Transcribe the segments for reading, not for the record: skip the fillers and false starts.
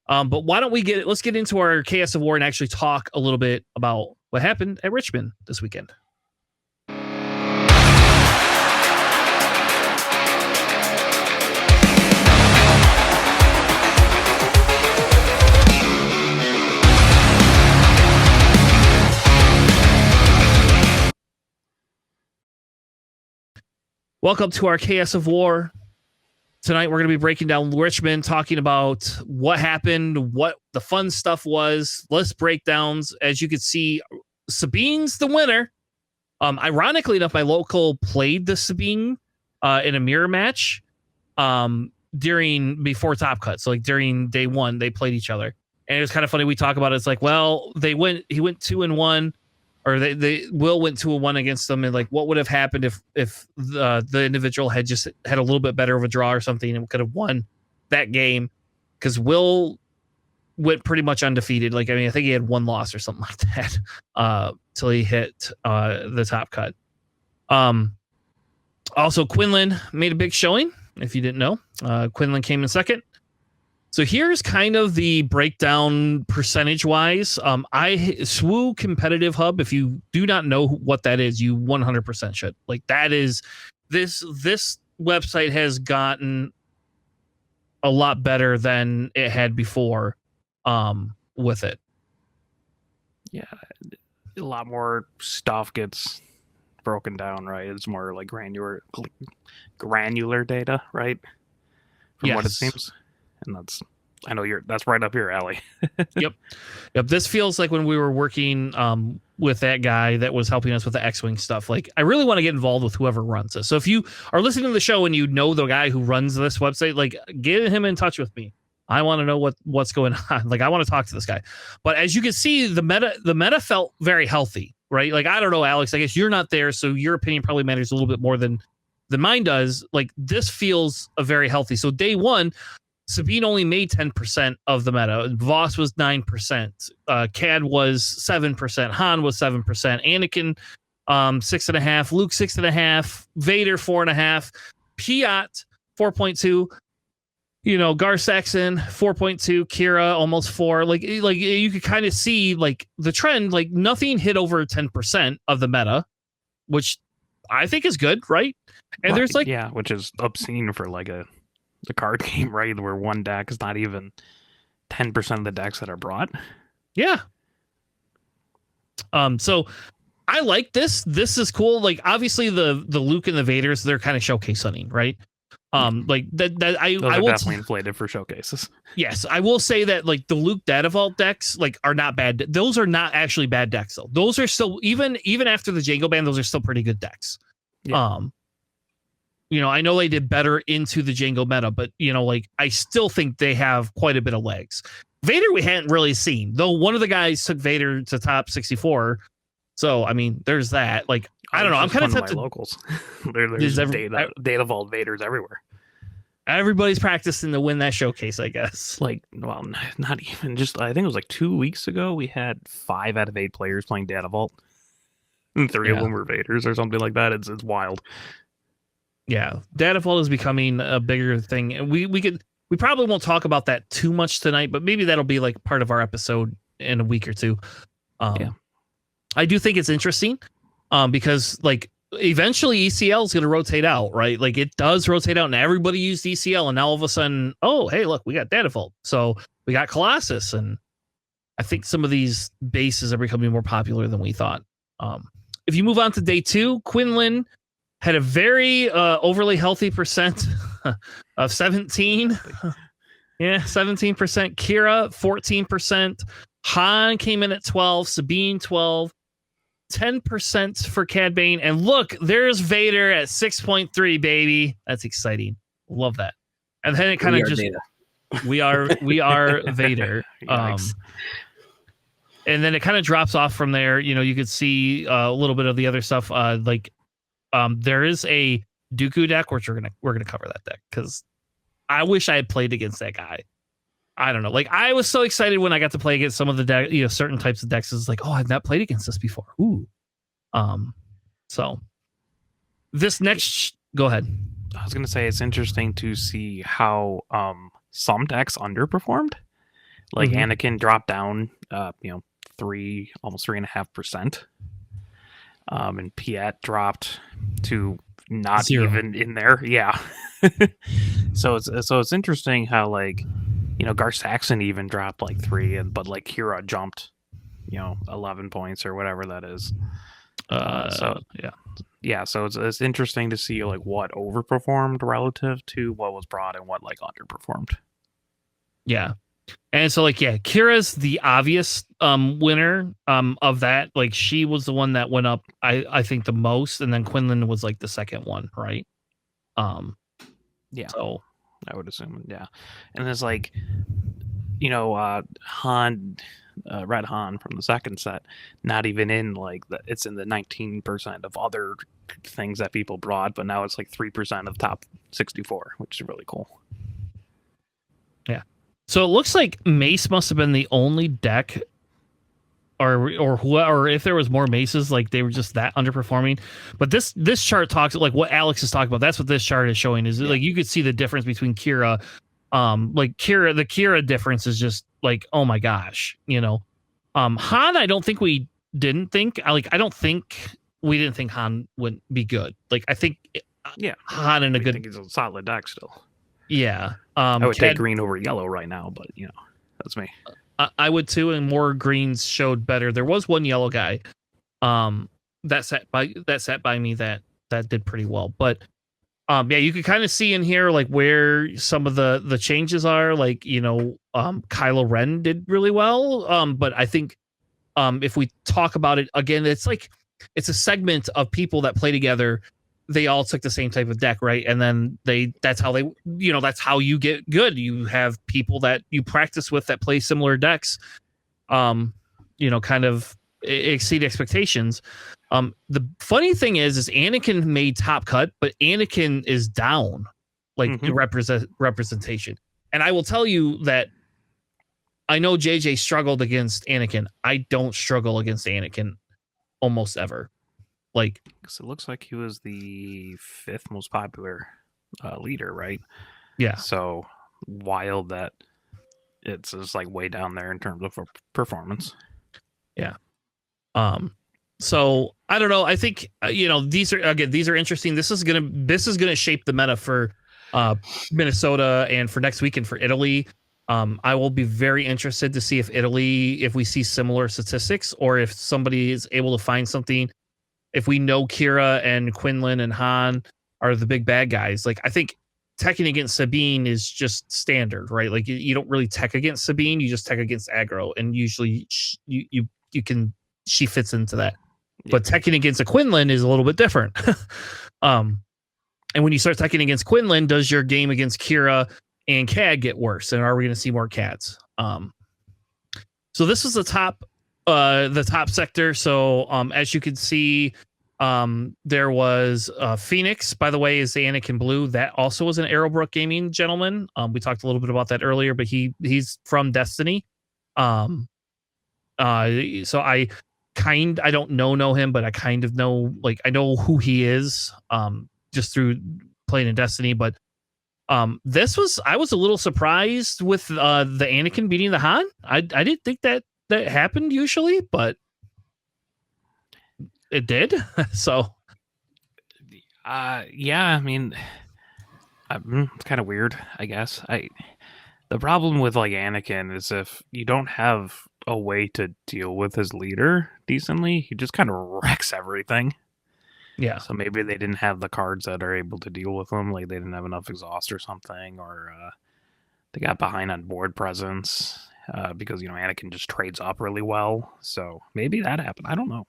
But why don't let's get into our Chaos of War and actually talk a little bit about what happened at Richmond this weekend. Welcome to our Chaos of War. Tonight, we're going to be breaking down Richmond, talking about what happened, what the fun stuff was, list breakdowns. As you can see, Sabine's the winner. Ironically enough, my local played the Sabine in a mirror match before Top Cut. So like during day one, they played each other. And it was kind of funny. We talk about it. It's like, well, he went 2-1. Or Will went 2-1 against them, and like what would have happened if the individual had just had a little bit better of a draw or something and could have won that game, because Will went pretty much undefeated. Like, I mean, I think he had one loss or something like that till he hit the Top Cut. Also, Quinlan made a big showing. If you didn't know, Quinlan came in second. So here's kind of the breakdown percentage-wise. SWU Competitive Hub, if you do not know what that is, you 100% should. Like, that is, this website has gotten a lot better than it had before with it. Yeah, a lot more stuff gets broken down, right? It's more like granular data, right? From what it seems. And I know that's right up your alley. Yep. This feels like when we were working with that guy that was helping us with the X-Wing stuff. Like, I really want to get involved with whoever runs this. So if you are listening to the show and you know the guy who runs this website, like, get him in touch with me. I want to know what's going on. Like, I want to talk to this guy. But as you can see, the meta felt very healthy, right? Like, I don't know, Alex, I guess you're not there, so your opinion probably matters a little bit more than mine does. Like, this feels a very healthy. So day one, Sabine only made 10% of the meta. Voss was 9%. Cad was 7%. Han was 7%. Anakin, 6.5%. Luke, 6.5%. Vader, 4.5%. Piat, 4.2%. Gar Saxon, 4.2%. Kira, almost 4%. Like you could kind of see like the trend. Like, nothing hit over 10% of the meta, which I think is good, right? And right, there's like, yeah, which is obscene for like the card game, right? Where one deck is not even 10% of the decks that are brought. Yeah. So I like this. This is cool. Like, obviously the Luke and the Vaders, they're kind of showcase hunting, right? Like that I will definitely inflated for showcases. Yes, I will say that like the Luke Data Vault decks like are not bad. Those are not actually bad decks though. Those are still even after the Jango ban, those are still pretty good decks. Yeah. I know they did better into the Jango meta, but like I still think they have quite a bit of legs. Vader we hadn't really seen, though one of the guys took Vader to top 64. So I mean, there's that. Like, I don't know. I'm kind of tempted. Locals. There's data vault Vaders everywhere. Everybody's practicing to win that showcase, I guess. Like, well, not even just. I think it was like 2 weeks ago. We had 5 out of 8 players playing data vault, and 3 of them were Vaders or something like that. It's wild. Yeah, data vault is becoming a bigger thing, and we probably won't talk about that too much tonight, but maybe that'll be like part of our episode in a week or two. I do think it's interesting, because like eventually ECL is going to rotate out, right? Like, it does rotate out, and everybody used ECL, and now all of a sudden, oh hey, look, we got data vault, so we got Colossus, and I think some of these bases are becoming more popular than we thought. If you move on to day 2, Quinlan had a very overly healthy percent of 17. Yeah, 17%. Kira, 14%. Han came in at 12. Sabine, 12. 10% for Cad Bane. And look, there's Vader at 6.3, baby. That's exciting. Love that. And then it kind of just... Data. We are Vader. And then it kind of drops off from there. You could see a little bit of the other stuff. There is a Dooku deck, which we're gonna cover that deck, because I wish I had played against that guy. I don't know. Like, I was so excited when I got to play against some of the deck, certain types of decks. It's like, oh, I've not played against this before. Ooh. So this next, go ahead. I was gonna say it's interesting to see how some decks underperformed. Like Anakin dropped down, almost 3.5%. And Piet dropped to not 0. even in there. Yeah. So it's interesting how Gar Saxon even dropped like 3, but like Kira jumped, 11 points or whatever that is. So it's interesting to see like what overperformed relative to what was brought and what like underperformed. Yeah. And so Kira's the obvious winner of that. Like she was the one that went up I think the most, and then Quinlan was like the second one, right? Yeah. So I would assume, yeah. And there's like Han, Red Han from the second set, not even in it's in the 19% of other things that people brought, but now it's like 3% of top 64, which is really cool. Yeah. So it looks like Mace must have been the only deck, or if there was more Maces, like they were just that underperforming. But this chart talks like what Alex is talking about. That's what this chart is showing. Is like you could see the difference between Kira. The Kira difference is just like, oh my gosh, Han, I don't think we didn't think Han wouldn't be good. Like I think Han in a good. I think he's a solid deck still. Yeah. I would take green over yellow right now, but that's me. I would too, and more greens showed better. There was one yellow guy that sat by me that did pretty well. But you could kind of see in here like where some of the changes are. Like, Kylo Ren did really well. But I think if we talk about it again, it's a segment of people that play together. They all took the same type of deck, right? And then that's how you get good. You have people that you practice with that play similar decks, kind of exceed expectations. The funny thing is Anakin made top cut, but Anakin is down, the representation. And I will tell you that I know JJ struggled against Anakin. I don't struggle against Anakin almost ever. Because it looks like he was the 5th most popular leader, right? Yeah. So wild that it's just like way down there in terms of performance. Yeah. So I don't know. I think these are interesting. This is gonna shape the meta for Minnesota and for next weekend for Italy. I will be very interested to see if we see similar statistics, or if somebody is able to find something. If we know Kira and Quinlan and Han are the big bad guys, I think teching against Sabine is just standard, right? Like you don't really tech against Sabine, you just tech against aggro, and usually she fits into that. Yeah. But teching against a Quinlan is a little bit different. And when you start teching against Quinlan, does your game against Kira and Cad get worse? And are we going to see more Cads? So this is the top sector. So as you can see, there was Phoenix, by the way, is the Anakin Blue. That also was an Arrowbrook Gaming gentleman. We talked a little bit about that earlier, but he's from Destiny. So I don't know him, but I kind of know, I know who he is just through playing in Destiny. But I was a little surprised with the Anakin beating the Han. I didn't think that happened usually, but it did. So I mean, it's kind of weird, I guess. The problem with Anakin is if you don't have a way to deal with his leader decently, he just kind of wrecks everything. Yeah. So maybe they didn't have the cards that are able to deal with him, like they didn't have enough exhaust or something, or they got behind on board presence. Because Anakin just trades up really well, so maybe that happened. I don't know.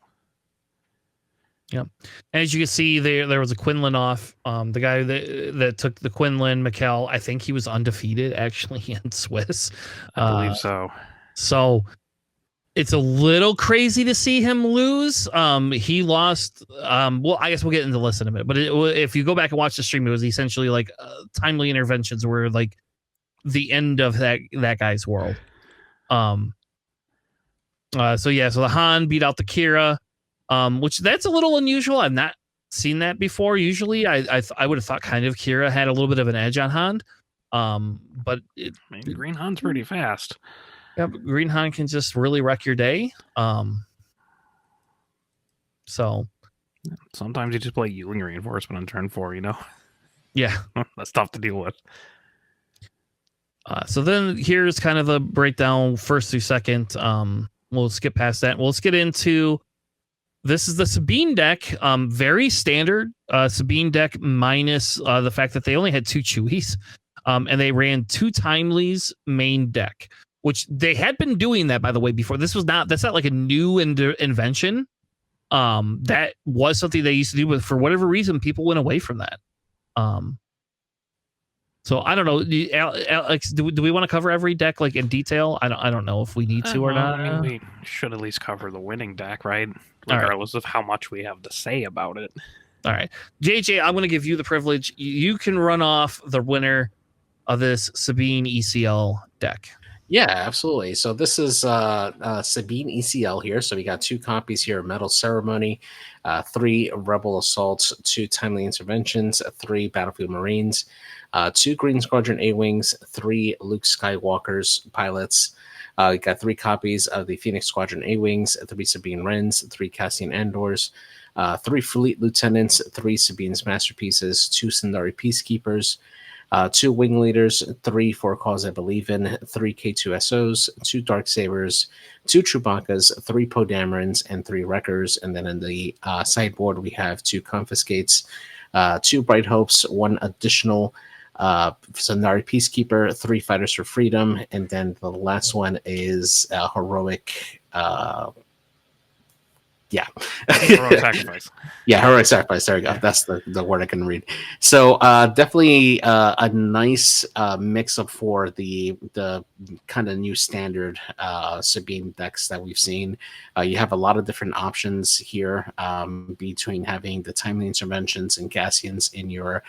Yeah, as you can see, there was a Quinlan off. The guy that took the Quinlan, Mikkel, I think he was undefeated actually in Swiss. I believe so. So it's a little crazy to see him lose. He lost. Well, I guess we'll get into the list in a minute. But if you go back and watch the stream, it was essentially timely interventions were the end of that guy's world. So the Han beat out the Kira, which that's a little unusual. I've not seen that before. Usually I would have thought kind of Kira had a little bit of an edge on Han. But Green Han's pretty fast. Yep, Greenhound can just really wreck your day. So sometimes you just play Ewing Reinforcement on turn 4, Yeah. That's tough to deal with. So then here's kind of a breakdown first through second. We'll skip past that. Let's get into, this is the Sabine deck. Very standard Sabine deck minus the fact that they only had 2 Chewies. And they ran 2 Timelies main deck, which they had been doing that, by the way, before. That's not like a new invention. That was something they used to do, but for whatever reason, people went away from that. So I don't know, Alex. Do we want to cover every deck like in detail? I don't know if we need to or not. I mean, we should at least cover the winning deck, right? Regardless of how much we have to say about it. All right, JJ, I'm going to give you the privilege. You can run off the winner of this Sabine ECL deck. Yeah, absolutely. So this is Sabine ECL here. So we got 2 copies here: Metal Ceremony, 3 Rebel Assaults, 2 Timely Interventions, 3 Battlefield Marines, 2 Green Squadron A-Wings, 3 Luke Skywalker's pilots. We got 3 copies of the Phoenix Squadron A-Wings, 3 Sabine Wrens, 3 Cassian Andors, 3 Fleet Lieutenants, 3 Sabine's Masterpieces, 2 Sindari Peacekeepers, 2 Wing Leaders, 3 For Cause I Believe In, 3 K2SOs, 2 Darksabers, 2 Chewbacca's, 3 Poe Damerons, and 3 Wreckers. And then in the sideboard, we have 2 Confiscates, 2 Bright Hopes, 1 additional Sundari Peacekeeper, 3 Fighters for Freedom, and then the last one is Heroic. Heroic Sacrifice. Yeah, Heroic Sacrifice. There we go. That's the word I can read. So definitely a nice mix up for the kind of new standard Sabine decks that we've seen. You have a lot of different options here between having the Timely Interventions and Cassians in your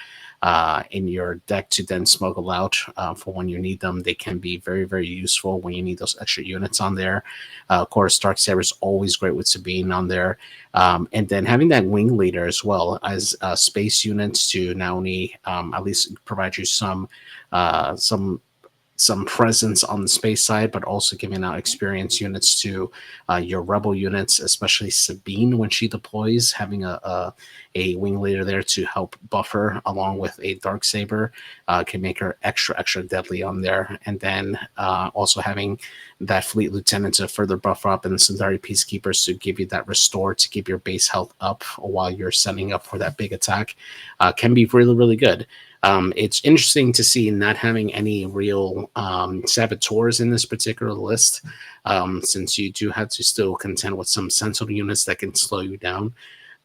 deck to then smuggle out for when you need them. They can be very, very useful when you need those extra units on there. Of course, Darksaber is always great with Sabine on there. And then having that Wing Leader as well as space units to not only at least provide you some presence on the space side, but also giving out experience units to your Rebel units, especially Sabine when she deploys. Having a Wing Leader there to help buffer along with a Darksaber can make her extra deadly on there. And then also having that Fleet Lieutenant to further buffer up, and the Sundari Peacekeepers to give you that restore to keep your base health up while you're setting up for that big attack can be really, really good. It's interesting to see not having any real saboteurs in this particular list, since you do have to still contend with some sentinel units that can slow you down.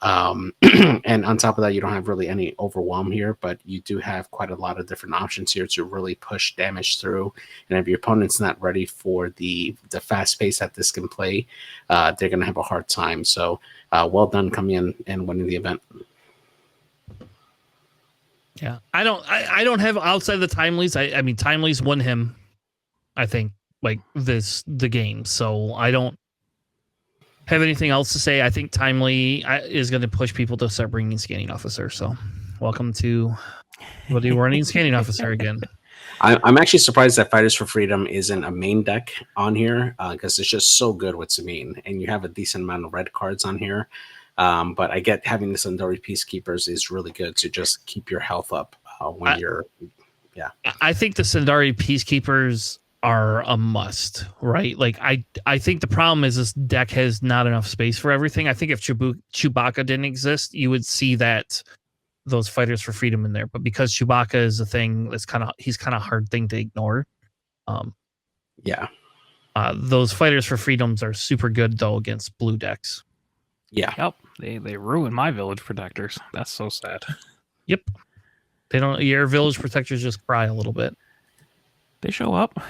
And on top of that, you don't have really any overwhelm here, but you do have quite a lot of different options here to really push damage through. And if your opponent's not ready for the fast pace that this can play, they're going to have a hard time. So well done coming in and winning the event. Yeah, I don't have outside the Timelies. I mean, Timelies won him, I think, like the game. So I don't have anything else to say. I think Timely is going to push people to start bringing Scanning Officer. So welcome to what are you running Scanning Officer again? I'm actually surprised that Fighters for Freedom isn't a main deck on here because it's just so good with Sabine, and you have a decent amount of red cards on here. But I get having the Sundari Peacekeepers is really good to just keep your health up when you're. Yeah, I think the Sundari Peacekeepers are a must, right? Like I think the problem is this deck has not enough space for everything. I think if Chewbacca didn't exist, you would see those Fighters for Freedom in there. But because Chewbacca is a thing, he's kind of hard thing to ignore. Yeah. Those Fighters for Freedoms are super good though against blue decks. Yeah. Yep. They ruin my village protectors. That's so sad. Yep. They don't. Your village protectors just cry a little bit. They show up,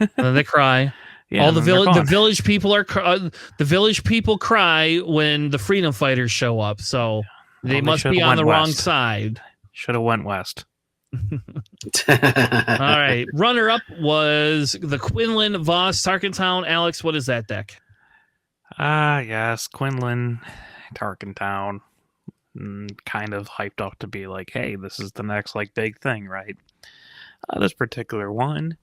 and then they cry. Yeah, all the village people are the village people cry when the freedom fighters show up. So they must be on the wrong side. Should have went west. All right. Runner up was the Quinlan Voss Tarkentown. Alex, what is that deck? Yes, Quinlan Tarkentown. Kind of hyped up to be like, hey, this is the next like big thing, right? This particular one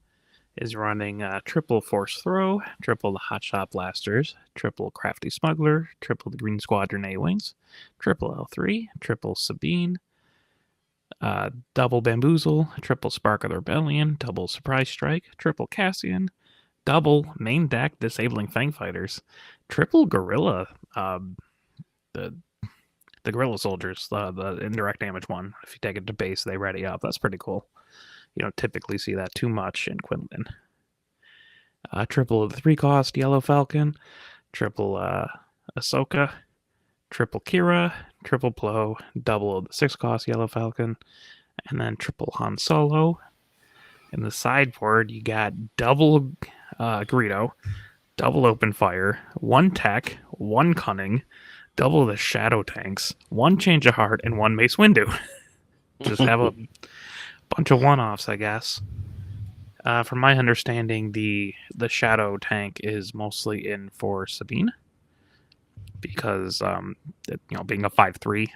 is running triple Force Throw, triple the Hotshot Blasters, triple Crafty Smuggler, triple the Green Squadron A-Wings, triple L3, triple Sabine, double Bamboozle, triple Spark of the Rebellion, double Surprise Strike, triple Cassian, double Main Deck Disabling Fang Fighters, triple Gorilla, the Gorilla Soldiers, the indirect damage one. If you take it to base, they ready up. That's pretty cool. You don't typically see that too much in Quinlan. Triple of the 3-cost Yellow Falcon, triple Ahsoka, triple Kira, triple Plo, double of the 6-cost Yellow Falcon, and then triple Han Solo. In the sideboard, you got double Greedo, double Open Fire, 1 Tech, 1 Cunning, double the Shadow Tanks, 1 Change of Heart, and 1 Mace Windu. Just have a bunch of one-offs, I guess. From my understanding, the Shadow Tank is mostly in for Sabine because, being a 5/3,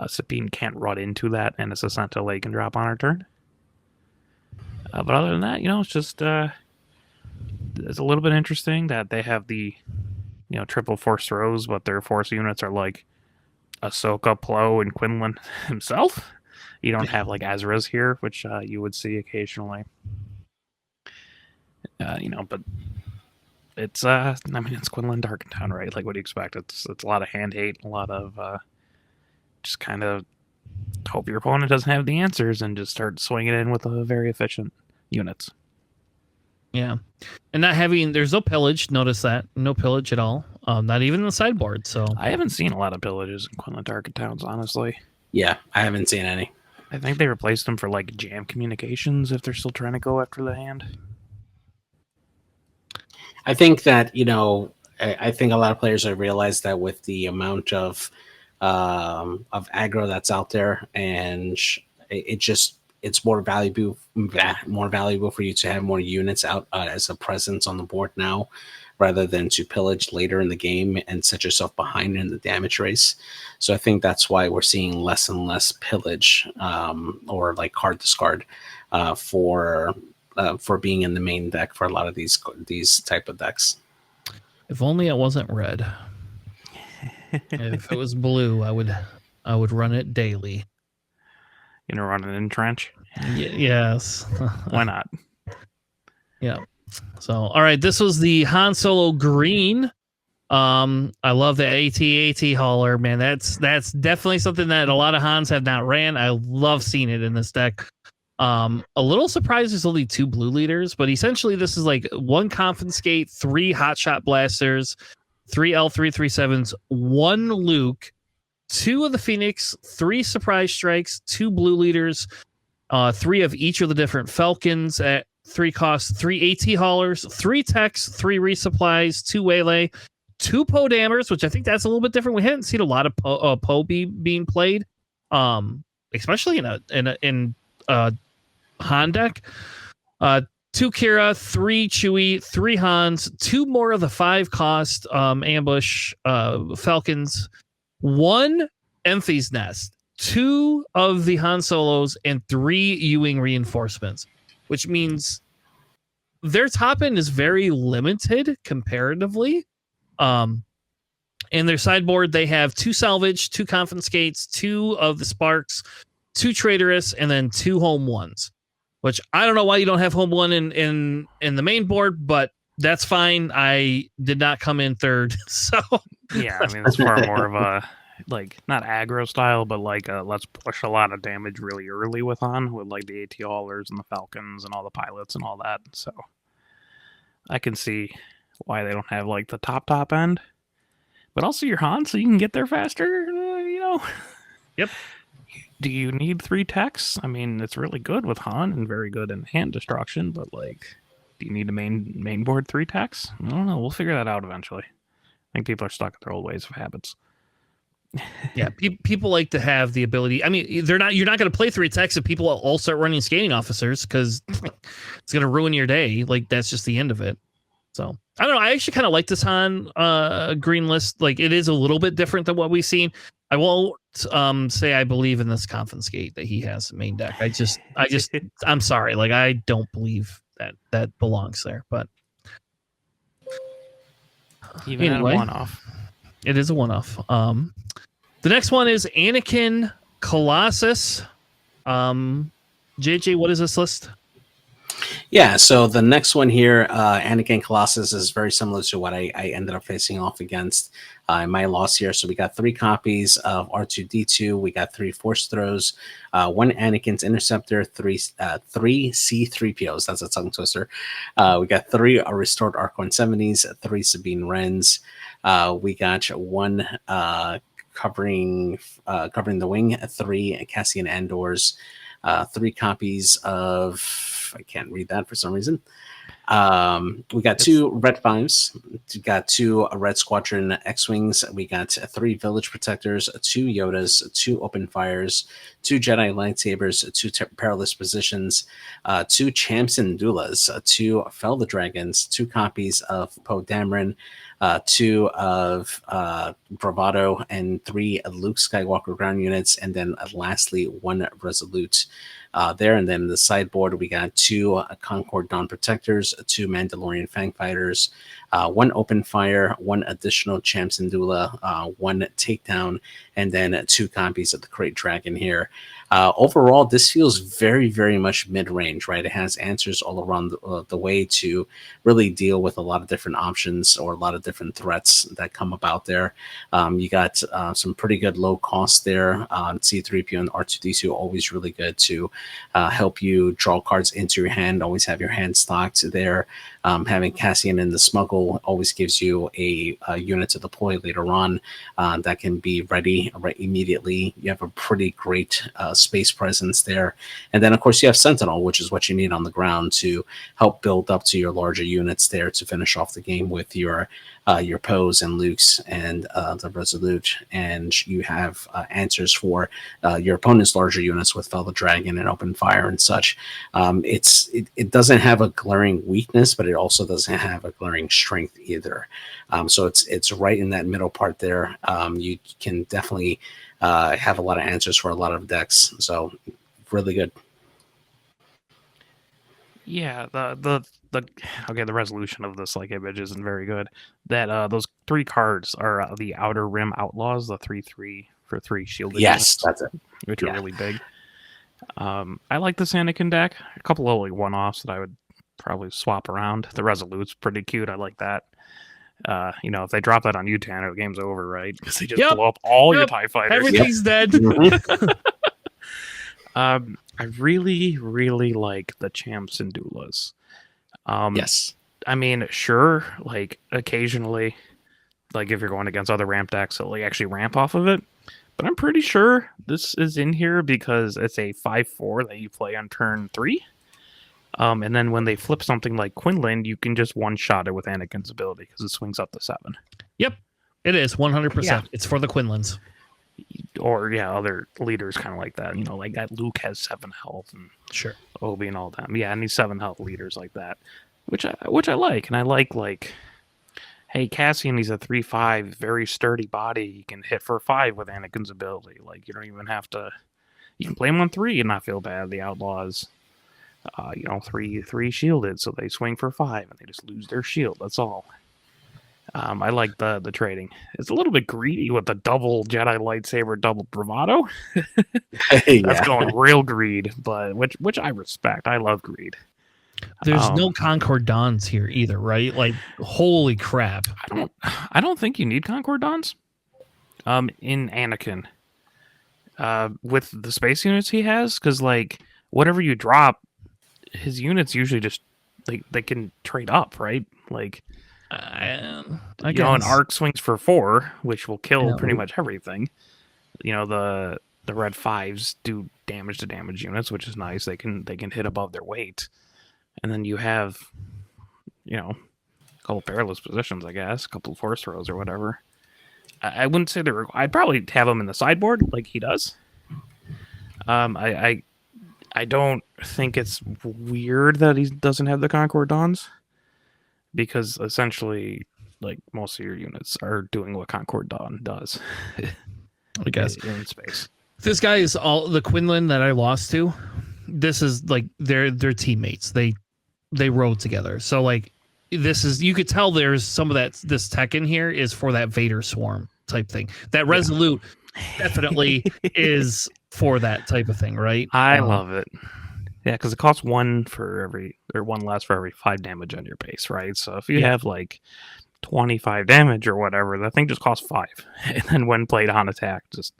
Sabine can't run into that, and it's a Sentinel can drop on her turn. But other than that, it's just it's a little bit interesting that they have the triple Force Throws, but their Force units are like Ahsoka, Plo, and Quinlan himself. You don't have like Ezra's here, which you would see occasionally. But it's it's Quinlan Darkentown, right? Like, what do you expect? It's a lot of hand hate, a lot of just kind of hope your opponent doesn't have the answers and just start swinging in with a very efficient units. Yeah, and there's no pillage. Notice that, no pillage at all. Not even in the sideboard. So I haven't seen a lot of pillages in Quinlan Darkentowns, honestly. Yeah, I haven't seen any. I think they replaced them for like jam communications if they're still trying to go after the hand. I think that, I think a lot of players have realized that with the amount of aggro that's out there, and it's more valuable for you to have more units out as a presence on the board now, rather than to pillage later in the game and set yourself behind in the damage race. So I think that's why we're seeing less and less pillage or like card discard for being in the main deck for a lot of these type of decks. If only it wasn't red. If it was blue, I would run it daily. Run an entrench? Yes. Why not? Yeah. So, all right, this was the Han Solo green. I love the AT-AT hauler, man. That's definitely something that a lot of Hans have not ran. I love seeing it in this deck. A little surprised there's only 2 blue leaders, but essentially this is like 1 Confiscate, 3 Hotshot Blasters, 3 L337s, 1 Luke, 2 of the Phoenix, 3 Surprise Strikes, 2 blue leaders, 3 of each of the different Falcons at 3 costs, 3 AT haulers, 3 techs, 3 resupplies, 2 waylay, 2 Poe dammers, which I think that's a little bit different. We hadn't seen a lot of Poe being played, especially in Han deck. 2 Kira, 3 Chewie, 3 Hans, 2 more of the 5 cost ambush Falcons, 1 Enfys Nest, 2 of the Han Solos, and 3 U-Wing reinforcements, which means their top end is very limited comparatively. In their sideboard, they have 2 Salvage, 2 Confiscates, 2 of the Sparks, 2 Traitorous, and then 2 Home Ones, which I don't know why you don't have Home One in the main board, but that's fine. I did not come in third, so yeah, I mean, it's far more of a like not aggro style, but like let's push a lot of damage really early with like the AT haulers and the Falcons and all the pilots and all that. So I can see why they don't have like the top end, but also your Han, so you can get there faster. Yep. Do you need 3 techs? I mean, it's really good with Han and very good in hand destruction, but like, do you need a main board 3 techs? I don't know. We'll figure that out eventually. I think people are stuck in their old ways of habits. Yeah, people like to have the ability. I mean, you're not going to play 3 techs if people all start running scanning officers, because it's going to ruin your day. Like, that's just the end of it. So I don't know. I actually kind of like this Han green list. Like, it is a little bit different than what we've seen. I won't say I believe in this Confiscate that he has main deck. I'm sorry. Like, I don't believe that belongs there. But even anyway, at a one-off. It is a one-off. The next one is Anakin Colossus. JJ, what is this list? Yeah, so the next one here, Anakin Colossus, is very similar to what I ended up facing off against in my loss here. So we got 3 copies of R2-D2, we got 3 Force Throws, 1 Anakin's Interceptor, 3 C-3POs, that's a tongue twister. We got 3 Restored ARC-170s, 3 Sabine Wrens. We got 1 covering the wing, 3 Cassian Andors, 3 copies of, I can't read that for some reason. We got 2 Red 5s. We got 2 Red Squadron X-Wings. We got 3 Village Protectors, 2 Yodas, 2 Open Fires, 2 Jedi Lightsabers, 2 Perilous Positions, 2 Champs and Doulas, 2 Fel the Dragons, 2 copies of Poe Dameron, 2 of Bravado, and 3 Luke Skywalker ground units, and then lastly 1 Resolute there. And then the sideboard, we got 2 Concord Dawn Protectors, 2 Mandalorian Fang Fighters, 1 Open Fire, 1 additional Champs and Doula, 1 Takedown, and then 2 copies of the Great Dragon here. Overall, this feels very, very much mid-range, right? It has answers all around the way to really deal with a lot of different options or a lot of different threats that come about there. You got some pretty good low cost there. C-3PO and R2-D2 always really good to help you draw cards into your hand, always have your hand stocked there. Having Cassian in the Smuggle always gives you a unit to deploy later on that can be ready right immediately. You have a pretty great space presence there. And then, of course, you have Sentinel, which is what you need on the ground to help build up to your larger units there to finish off the game with your Poes and Lukes and the Resolute. And you have answers for your opponent's larger units with Fel the Dragon and Open Fire and such. It doesn't have a glaring weakness, but it also doesn't have a glaring strength either. So it's right in that middle part there. You can definitely have a lot of answers for a lot of decks. So really good. Yeah, the resolution of this image isn't very good. That those 3 cards are the Outer Rim Outlaws, the 3/3 for 3 shielded. Yes, units, that's it. which are really big. I like this Anakin deck. A couple of one-offs that I would probably swap around. The Resolute's pretty cute. I like that. If they drop that on U-Tanner, the game's over, right? Because they just blow up all your TIE fighters. Everything's dead. I really, really like the Champs and Doulas. Yes. I mean, sure, occasionally, if you're going against other ramp decks, it'll actually ramp off of it. But I'm pretty sure this is in here because it's a 5/4 that you play on turn 3. And then when they flip something like Quinlan, you can just one-shot it with Anakin's ability because it swings up to 7. Yep, it is 100%. Yeah. It's for the Quinlans. Or other leaders kind of like that. Like that Luke has 7 health and Sure, Obi and all them. Yeah, I need 7 health leaders like that, which I like. And I like, hey, Cassian, he's a 3/5, very sturdy body. You can hit for 5 with Anakin's ability. You don't even have to. You can play him on 3 and not feel bad. The Outlaws, 3 shielded, so they swing for 5 and they just lose their shield. That's all. I like the trading. It's a little bit greedy with the double Jedi lightsaber, double bravado. That's going real greed, but which I respect. I love greed. There's no Concord Dons here either, right? Holy crap! I don't think you need Concord Dons. In Anakin, with the space units he has, because whatever you drop, his units usually just they can trade up, right? I an guess. arc swings for 4, which will kill pretty much everything. The red 5s do damage to damage units, which is nice. They can hit above their weight, and then you have, a couple perilous positions, I guess, a couple of force throws or whatever. I wouldn't say they're. I'd probably have him in the sideboard like he does. I don't think it's weird that he doesn't have the Concord Dons. Because essentially, most of your units are doing what Concord Dawn does. I guess in space. This guy is all the Quinlan that I lost to. This is they're teammates. They they rode together. So like this is, you could tell there's some of that, this tech in here is for that Vader swarm type thing. That Resolute definitely is for that type of thing, right? I love it. Yeah, because it costs one less for every 5 damage on your base, right? So if you have like 25 damage or whatever, that thing just costs 5. And then when played on attack, just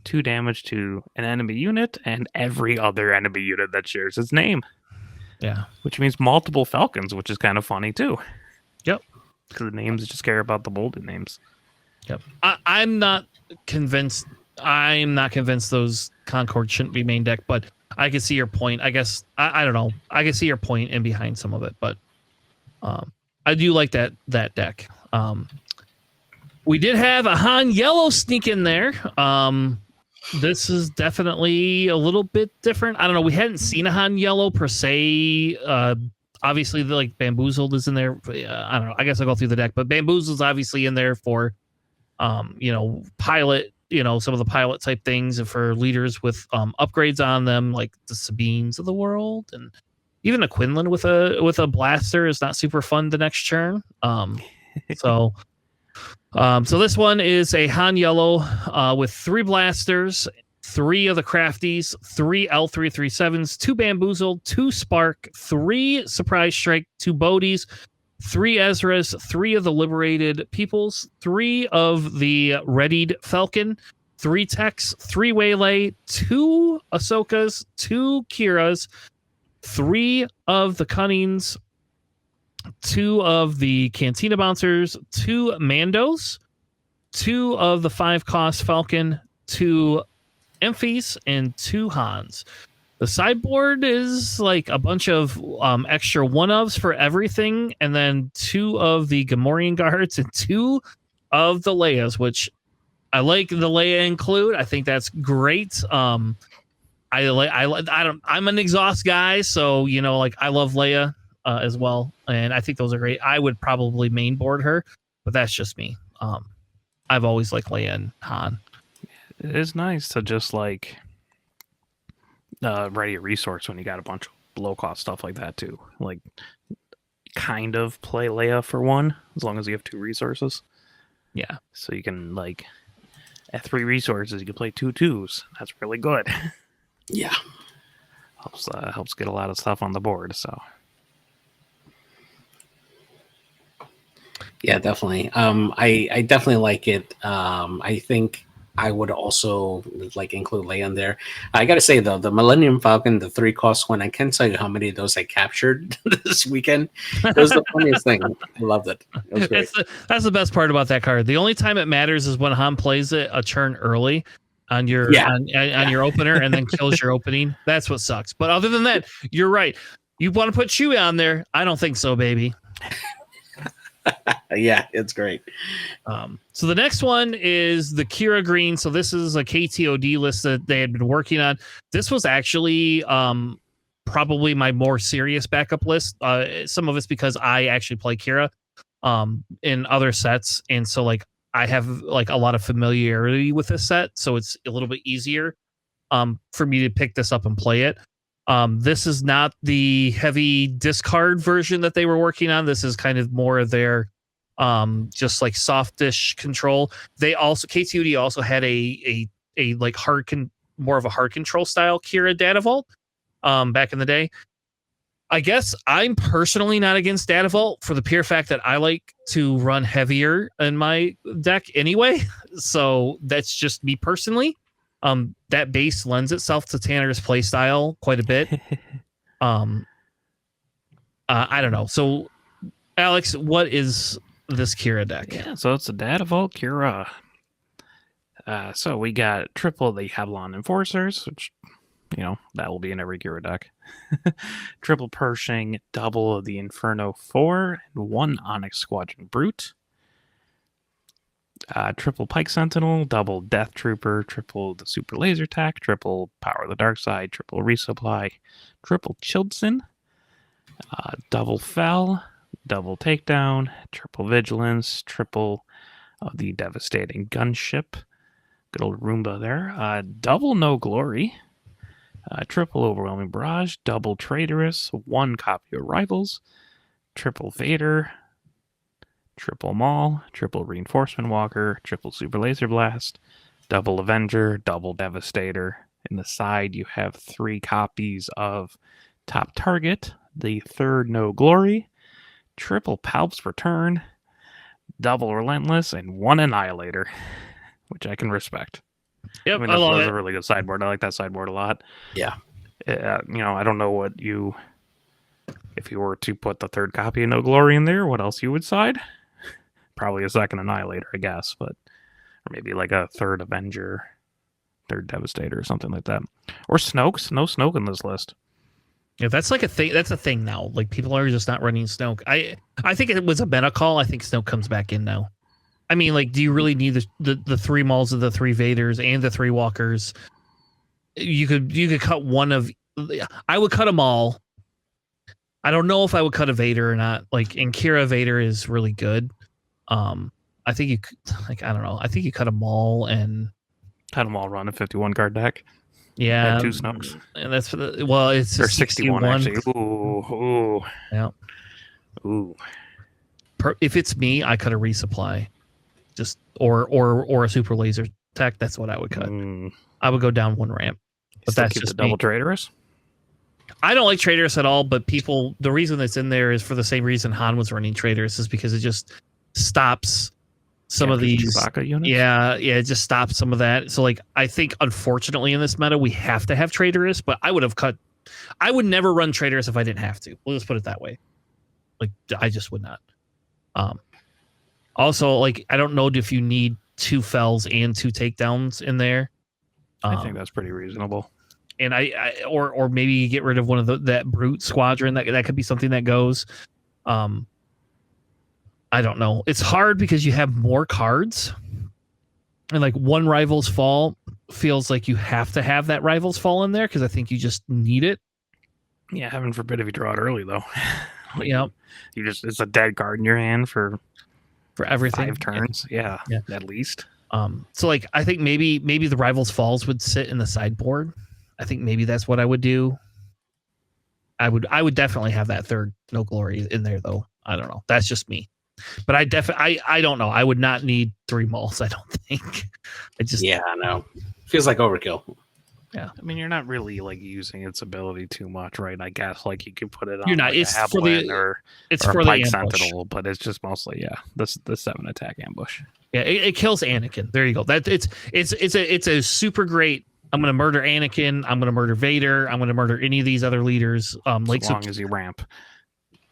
2 damage to an enemy unit and every other enemy unit that shares its name. Yeah. Which means multiple Falcons, which is kind of funny too. Yep. Because the names just care about the bolded names. Yep. I'm not convinced those Concord shouldn't be main deck, but I can see your point. I guess I don't know. I can see your point in behind some of it, but I do like that deck. We did have a Han Yellow sneak in there. This is definitely a little bit different. I don't know. We hadn't seen a Han Yellow per se. Obviously, like Bamboozled is in there. I don't know. I guess I'll go through the deck, but Bamboozled's obviously in there for, pilot. Some of the pilot type things, and for leaders with upgrades on them, like the Sabines of the world, and even a Quinlan with a blaster is not super fun the next turn. So this one is a Han Yellow with 3 blasters, 3 of the crafties, 3 L337s, 2 Bamboozled, 2 Spark, 3 Surprise Strike, 2 Bodies, 3 Ezras, 3 of the Liberated Peoples, 3 of the Readied Falcon, 3 Techs, 3 Waylay, 2 Ahsokas, 2 Kiras, 3 of the Cunnings, 2 of the Cantina Bouncers, 2 Mandos, 2 of the 5-cost Falcon, 2 Emphies, and 2 Hans. The sideboard is like a bunch of extra one-ofs for everything, and then 2 of the Gamorrean Guards and 2 of the Leias, which I like the Leia include. I think that's great. I'm an exhaust guy, so I love Leia as well, and I think those are great. I would probably main board her, but that's just me. I've always liked Leia and Han. It is nice to just like ready a resource when you got a bunch of low cost stuff like that too. Like kind of play Leia for 1 as long as you have 2 resources. Yeah. So you can like at 3 resources you can play 2 2s. That's really good. Yeah. Helps get a lot of stuff on the board. So yeah, definitely. I definitely like it. I think I would also like include Leia in there. I gotta say though, the Millennium Falcon, the 3-cost one, I can't tell you how many of those I captured this weekend. It was the funniest thing. I loved it. It was great. That's the best part about that card. The only time it matters is when Han plays it a turn early on your on your opener and then kills your opening. That's what sucks. But other than that, you're right. You want to put Chewie on there? I don't think so, baby. Yeah, it's great. So the next one is the Kira Green. So this is a KTOD list that they had been working on. This was actually probably my more serious backup list. Some of it's because I actually play Kira in other sets, and so like I have like a lot of familiarity with this set, so it's a little bit easier for me to pick this up and play it. This is not the heavy discard version that they were working on. This is kind of more of their just like softish control. They also KTUD also had a like more of a hard control style Kira Data Vault back in the day. I guess I'm personally not against Data Vault for the pure fact that I like to run heavier in my deck anyway. So that's just me personally. That base lends itself to Tanner's playstyle quite a bit. I don't know. So, Alex, what is this Kira deck? Yeah, so it's a Data Vault Kira. So we got triple the Havilon Enforcers, which, that will be in every Kira deck. Triple Pershing, double of the Inferno 4, and 1 Onyx Squadron Brute. Triple Pike Sentinel, double Death Trooper, triple the Super Laser Tack, triple Power of the Dark Side, triple Resupply, triple Childson, double Fell, double Takedown, triple Vigilance, triple of the Devastating Gunship, good old Roomba there, double No Glory, Triple Overwhelming Barrage, double Traitorous, 1 copy of Rivals, triple Vader, triple Maul, triple Reinforcement Walker, triple Super Laser Blast, double Avenger, double Devastator. In the side, you have 3 copies of Top Target, the 3rd No Glory, triple Palp's Return, double Relentless, and 1 Annihilator, which I can respect. Yep, I mean, I love that's it. a really good sideboard. I like that sideboard a lot. Yeah. I don't know what you... If you were to put the 3rd copy of No Glory in there, what else you would side? Probably a 2nd Annihilator, I guess, but... Or maybe like a 3rd Avenger, 3rd Devastator, or something like that. Or Snoke's. No Snoke in this list. Yeah, that's like a thing. That's a thing now. Like people are just not running Snoke. I think it was a meta call. I think Snoke comes back in now. I mean, like, do you really need the 3 Mauls of the 3 Vaders and the 3 Walkers? You could cut one of. I would cut them all. I don't know if I would cut a Vader or not. Like, and Kira Vader is really good. I think you like. I don't know. I think you cut them all and cut them all. Run a 51 card deck. Yeah, 2 Snokes. And that's for the it's or 61 actually. Ooh. Yeah. Ooh. If it's me, I cut a resupply, just or a super laser tech. That's what I would cut. I would go down 1 ramp, but that's just the double Traitorous. I don't like Traitorous at all, but the reason it's in there is for the same reason Han was running Traitorous, is because it just stops some of these Chewbacca units. Yeah, it just stops some of that. So like, I think unfortunately in this meta we have to have Traitorous, but I would never run Traitorous if I didn't have to. We'll just put it that way. Like, I just would not. Also, like, I don't know if you need 2 fells and 2 takedowns in there. I think that's pretty reasonable. And or maybe you get rid of one of that brute squadron. That could be something that goes. I don't know. It's hard because you have more cards, and like 1 Rivals Fall feels like you have to have that Rivals Fall in there because I think you just need it. Yeah, heaven forbid if you draw it early though. Yeah, it's a dead card in your hand for everything. 5 turns. Yeah, at least. So like, I think maybe the Rivals Falls would sit in the sideboard. I think maybe that's what I would do. I would definitely have that 3rd No Glory in there though. I don't know. That's just me. But I don't know. I would not need 3 Mauls, I don't think. No. Feels like overkill. Yeah. I mean, you're not really like using its ability too much, right? I guess like you could put it on you're not. Like it's a for the or it's or for a the Pike ambush. Sentinel, but it's just mostly the 7 attack ambush. Yeah, it kills Anakin. There you go. That it's a super great. I'm gonna murder Anakin. I'm gonna murder Vader. I'm gonna murder any of these other leaders. As long as you ramp.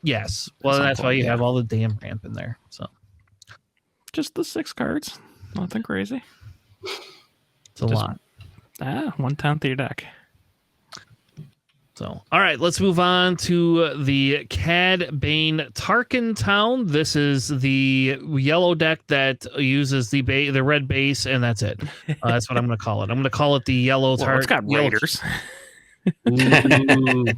Yes. Well, that's why you have all the damn ramp in there. So just the 6 cards. Nothing crazy. It's a lot. 1/10 of your deck. So, all right, let's move on to the Cad Bane Tarkin Town. This is the yellow deck that uses the red base, and that's it. That's what I'm going to call it. I'm going to call it the yellow Tarkin. It's got Raiders. Ooh.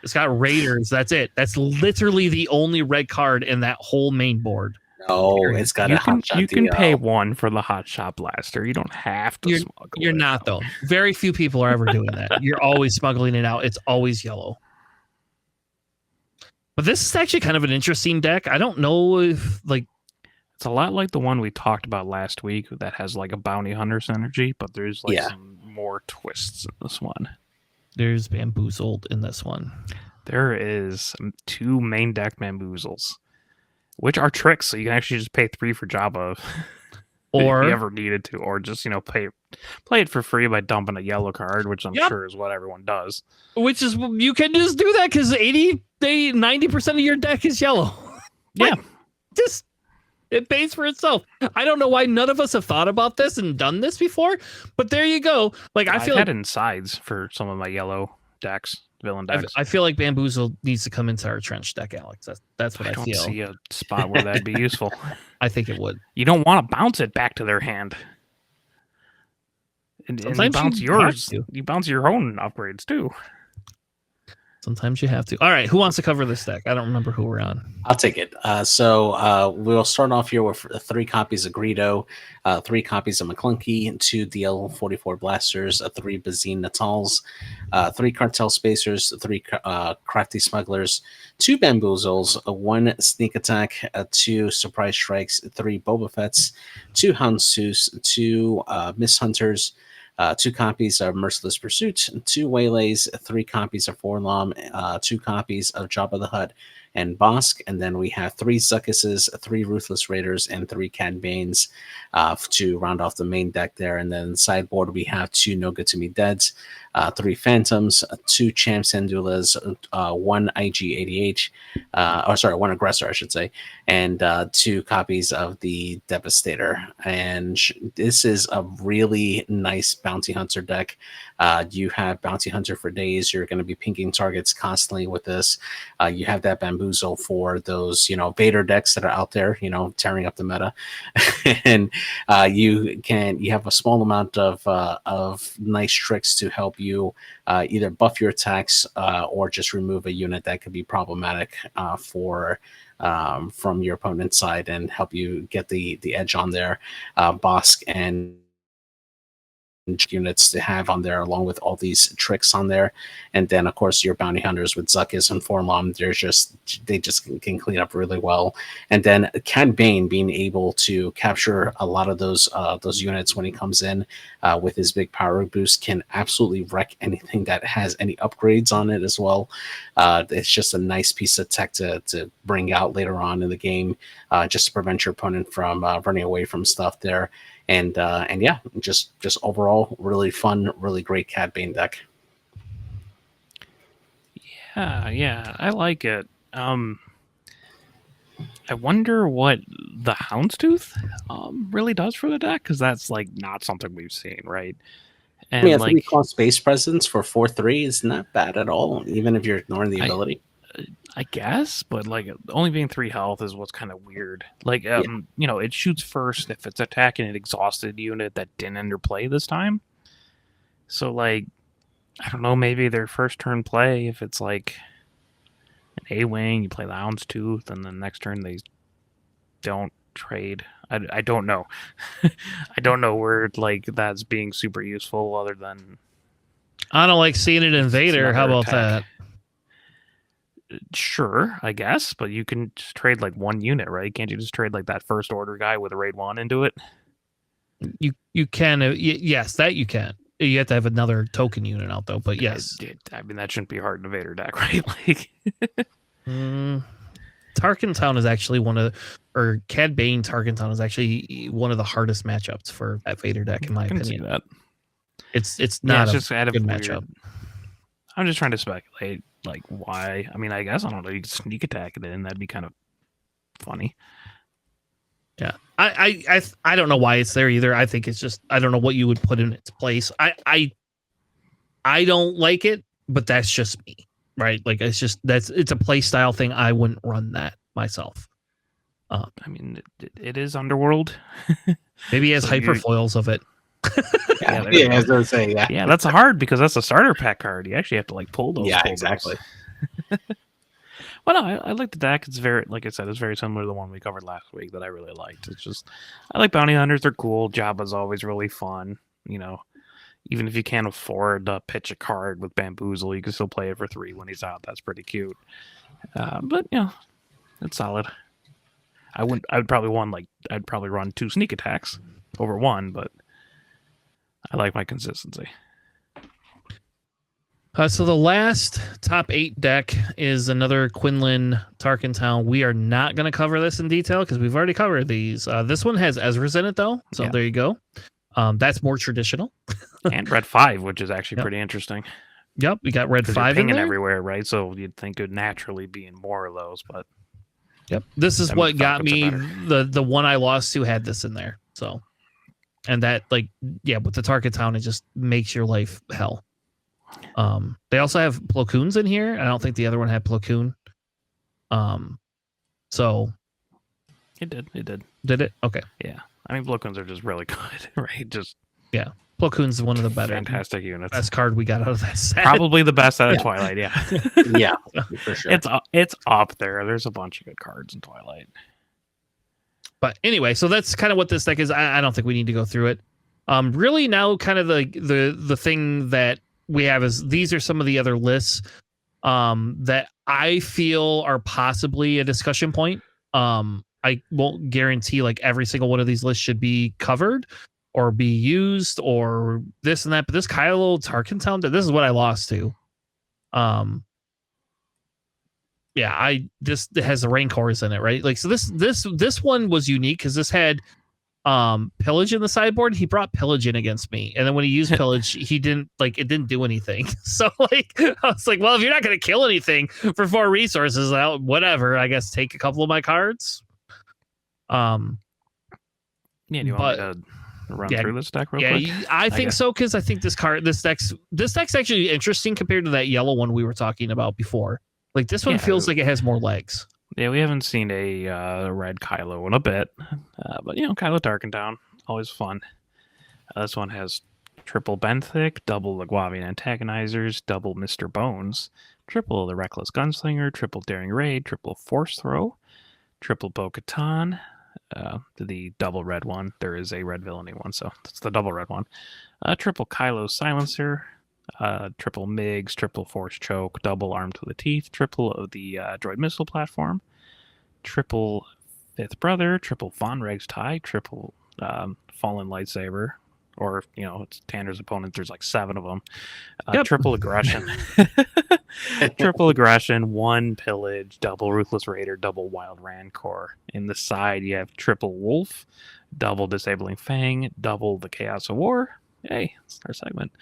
It's got Raiders. That's it. That's literally the only red card in that whole main board. No, it's got a hot shot. You can pay 1 for the hot shot blaster. You don't have to smuggle it. You're not, though. Very few people are ever doing that. You're always smuggling it out. It's always yellow. But this is actually kind of an interesting deck. I don't know if, like... It's a lot like the one we talked about last week that has, like, a Bounty Hunter synergy, but there's, like, some more twists in this one. There's Bamboozled in this one. There is 2 main deck Bamboozles. Which are tricks, so you can actually just pay 3 for Jabba or if you ever needed to, or just play it for free by dumping a yellow card, which I'm sure is what everyone does. Which is, you can just do that because 90% of your deck is yellow. Yeah, just it pays for itself. I don't know why none of us have thought about this and done this before, but there you go. Like I've had insides for some of my yellow decks. Villain decks. I feel like Bamboozle needs to come into our trench deck, Alex. That's what I feel. I don't see a spot where that'd be useful. I think it would. You don't want to bounce it back to their hand. And you bounce yours. You bounce your own upgrades too. Sometimes you have to. All right, who wants to cover this deck? I don't remember who we're on. I'll take it. So we'll start off here with 3 copies of Greedo, 3 copies of McClunky, 2 DL-44 Blasters, 3 Bazine Natals, 3 Cartel Spacers, 3 Crafty Smugglers, 2 Bamboozles, 1 Sneak Attack, 2 Surprise Strikes, 3 Boba Fett's, 2 Houndstooths, 2 Miss Hunters, 2 copies of Merciless Pursuit, 2 Waylays, 3 copies of Forlom, 2 copies of Jabba the Hutt and Bosk, and then we have 3 Zuckuses, 3 Ruthless Raiders, and 3 Cad Banes to round off the main deck there. And then sideboard we have 2 No Good To Me Deads, 3 Phantoms, 2 Champ Sandulas, 1 IG-88, 1 Aggressor, I should say, and 2 copies of the Devastator. And this is a really nice Bounty Hunter deck. You have Bounty Hunter for days. You're going to be pinking targets constantly with this. You have that Bamboozle for those, Vader decks that are out there, tearing up the meta. And you have a small amount of nice tricks to help you either buff your attacks or just remove a unit that could be problematic from your opponent's side and help you get the edge on their Bosk and units to have on there, along with all these tricks on there. And then of course your bounty hunters with Zuckus and Forlom, they just can clean up really well. And then Cad Bane being able to capture a lot of those units when he comes in with his big power boost can absolutely wreck anything that has any upgrades on it as well. It's just a nice piece of tech to bring out later on in the game, just to prevent your opponent from running away from stuff there. And yeah, just overall really fun, really great Cad Bane deck. Yeah, I like it. I wonder what the Houndstooth really does for the deck, because that's like not something we've seen, right? And I mean, 3-cost space presence for 4/3 is not bad at all, even if you're ignoring the ability. I guess, but like only being 3 health is what's kind of weird. Like, it shoots first if it's attacking an exhausted unit that didn't enter play this time. So, like, I don't know, maybe their first turn play, if it's like an A-Wing, you play the Houndstooth, and then next turn they don't trade. I don't know. I don't know where, like, that's being super useful other than... I don't like seeing it in Vader. How about that? Sure, I guess, but you can just trade like 1 unit, right? Can't you just trade like that first order guy with a raid 1 into it? You can, yes, that you can. You have to have another token unit out though, but yes. I mean, that shouldn't be hard in a Vader deck, right? Like, Tarkin Town is actually Cad Bane Tarkin Town is actually one of the hardest matchups for that Vader deck, in my opinion. See that. It's not just a good matchup. I'm just trying to speculate, like, why. I mean, I guess, I don't know, you could sneak attack it in. That'd be kind of funny. Yeah. I don't know why it's there either. I think it's just, I don't know what you would put in its place. I don't like it, but that's just me, right? Like, it's a play style thing. I wouldn't run that myself. I mean, it is Underworld. Maybe he has hyperfoils of it. Yeah, as I was saying, yeah, that's hard because that's a starter pack card. You actually have to like pull those. Yeah, exactly. Well, no, I like the deck. It's very, like I said, it's very similar to the one we covered last week that I really liked. It's just, I like bounty hunters. They're cool. Jabba's always really fun. Even if you can't afford to pitch a card with Bamboozle, you can still play it for 3 when he's out. That's pretty cute. But it's solid. I'd probably run 2 sneak attacks over 1, but I like my consistency. So the last top 8 deck is another Quinlan Tarkin Town. We are not going to cover this in detail because we've already covered these. This one has Ezra's in it though, so there you go. That's more traditional. And Red 5, which is actually pretty interesting. Yep, we got Red 5 in there everywhere, right? So you'd think it would naturally be in more of those, but this is what got me. The one I lost to had this in there, so. And that, with the Tarkin Town, it just makes your life hell. They also have Plo Koons in here. I don't think the other one had Plo Koon. So it did. Did it? Okay. Yeah. I mean, Plo Koons are just really good, right? Plo Plo Koon's one of the better, fantastic units. Best card we got out of that set. Probably the best out of Twilight. Yeah, Yeah, for sure. It's up there. There's a bunch of good cards in Twilight. But anyway, so that's kind of what this deck is. I don't think we need to go through it. Really now kind of the thing that we have is these are some of the other lists that I feel are possibly a discussion point. I won't guarantee like every single one of these lists should be covered or be used or this and that, but this Kylo Tarkentown, this is what I lost to. Yeah, this has the Rancors in it, right? Like, so this one was unique because this had Pillage in the sideboard. He brought Pillage in against me, and then when he used Pillage, he didn't like it didn't do anything. So like I was like, well, if you're not going to kill anything for 4 resources, whatever. I guess take a couple of my cards. Yeah, do you want me to run through this deck real quick? I think so because I think this deck's actually interesting compared to that yellow one we were talking about before. Like this one feels like it has more legs. Yeah, we haven't seen a red Kylo in a bit, but Kylo Tarkentown, always fun. This one has triple Benthic, double the Guavian Antagonizers, double Mr. Bones, triple the Reckless Gunslinger, triple Daring Raid, triple Force Throw, triple Bo-Katan, the double red one. There is a red villainy one, so that's the double red one. Triple Kylo Silencer, triple MiGs, triple Force Choke, double Armed to the Teeth, triple of the Droid Missile Platform, triple Fifth Brother, triple Von Reg's Tie, triple Fallen Lightsaber, or it's Tanner's opponent. There's like 7 of them. Triple Aggression, triple Aggression, 1 Pillage, double Ruthless Raider, double Wild Rancor. In the side, you have triple Wolf, double Disabling Fang, double the Chaos of War. Hey, it's our segment.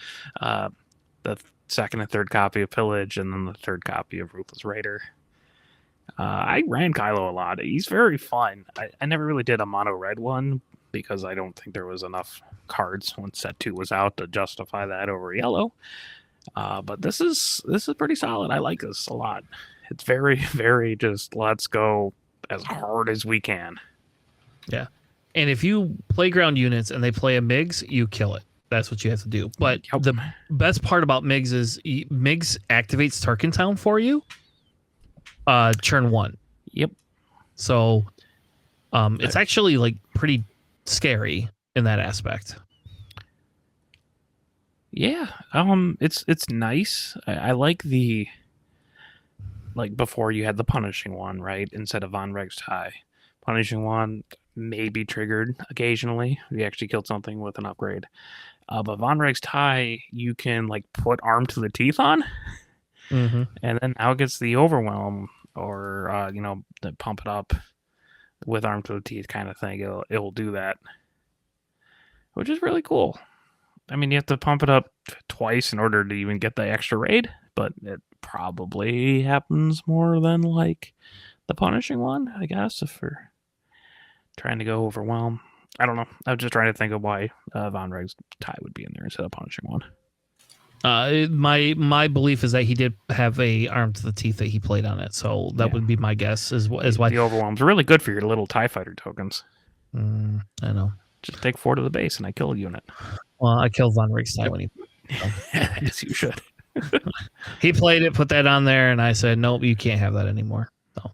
The second and third copy of Pillage, and then the third copy of Ruthless Raider. I ran Kylo a lot. He's very fun. I never really did a mono red one because I don't think there was enough cards when set 2 was out to justify that over yellow. But this is pretty solid. I like this a lot. It's very, very just let's go as hard as we can. Yeah. And if you play ground units and they play a MiGs, you kill it. That's what you have to do. But the best part about MiGs is MiGs activates Tarkentown for you. Turn 1. Yep. So it's actually like pretty scary in that aspect. Yeah. It's nice. I like the before you had the punishing one, right? Instead of Von Reg's Tie. Punishing one may be triggered occasionally. You actually killed something with an upgrade. But Von Reg's Tie, you can put Armed to the Teeth on, and then now it gets the Overwhelm or the pump it up with Armed to the Teeth kind of thing. It'll do that, which is really cool. I mean, you have to pump it up twice in order to even get the extra raid, but it probably happens more than the punishing one, I guess, if we're trying to go Overwhelm. I don't know. I was just trying to think of why Von Reg's Tie would be in there instead of punishing one. My belief is that he did have a Armed to the Teeth that he played on it, so that would be my guess is why the Overwhelm's really good for your little TIE fighter tokens. I know. Just take 4 to the base and I kill a unit. Well, I killed Von Reg's Tie when he. Yes, you should. He played it, put that on there, and I said, nope, you can't have that anymore. So,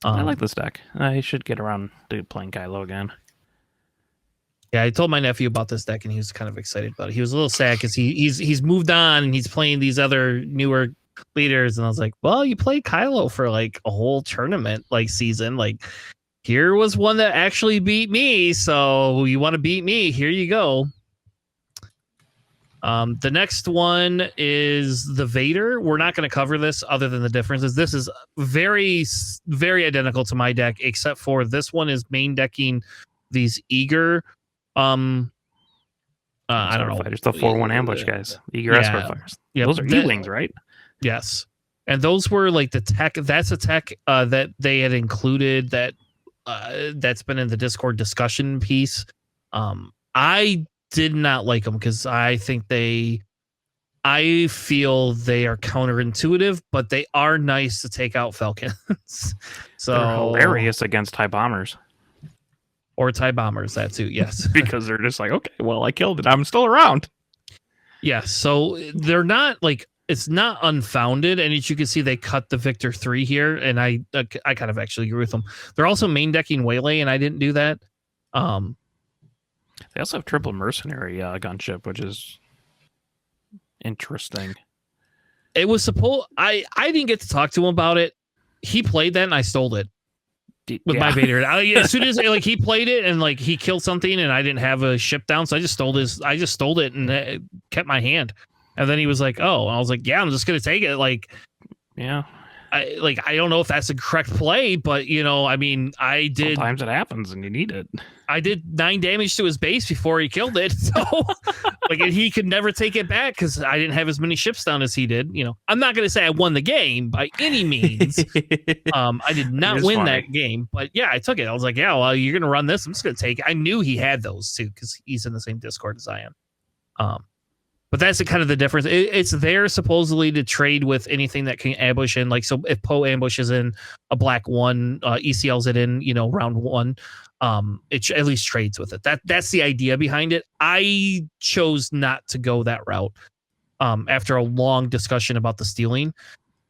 I like this deck. I should get around to playing Kylo again. Yeah, I told my nephew about this deck, and he was kind of excited about it. He was a little sad because he's moved on and he's playing these other newer leaders, and I was like, well, you played Kylo for a whole tournament season. Here was one that actually beat me, so you want to beat me? Here you go. The next one is the Vader. We're not going to cover this other than the differences. This is very, very identical to my deck, except for this one is main decking these Eager. I don't know. Fighters, the 4-1 ambush guys. Eager escort fighters. Yeah, those are E-wings, right? Yes. And those were the tech. That's a tech that they had included that's been in the Discord discussion piece. I did not like them because I feel they are counterintuitive, but they are nice to take out Falcons. So they're hilarious against TIE bombers. Or TIE bombers, that too, yes. Because they're just like, okay, well, I killed it. I'm still around. Yeah, so they're not like, it's not unfounded, and as you can see, they cut the Victor 3 here, and I kind of actually agree with them. They're also main decking Waylay, and I didn't do that. They also have triple mercenary gunship, which is interesting. It was supposed. I didn't get to talk to him about it. He played that, and I stole it with my Vader. As soon as like he played it, and like he killed something, and I didn't have a ship down, so I just stole it and kept my hand. And then he was like, "Oh," and I was like, "Yeah, I'm just gonna take it." Like, yeah. I don't know if that's the correct play, but I mean, I did. Sometimes it happens, and you need it. I did 9 damage to his base before he killed it, so and he could never take it back because I didn't have as many ships down as he did. I'm not going to say I won the game by any means. I did not win that game, but yeah, I took it. I was like, yeah, well, you're going to run this. I'm just going to take it. I knew he had those too because he's in the same Discord as I am. But that's kind of the difference. It's there supposedly to trade with anything that can ambush in. Like, so if Poe ambushes in a black 1, ECLs it in, round 1, it at least trades with it. That's the idea behind it. I chose not to go that route after a long discussion about the stealing.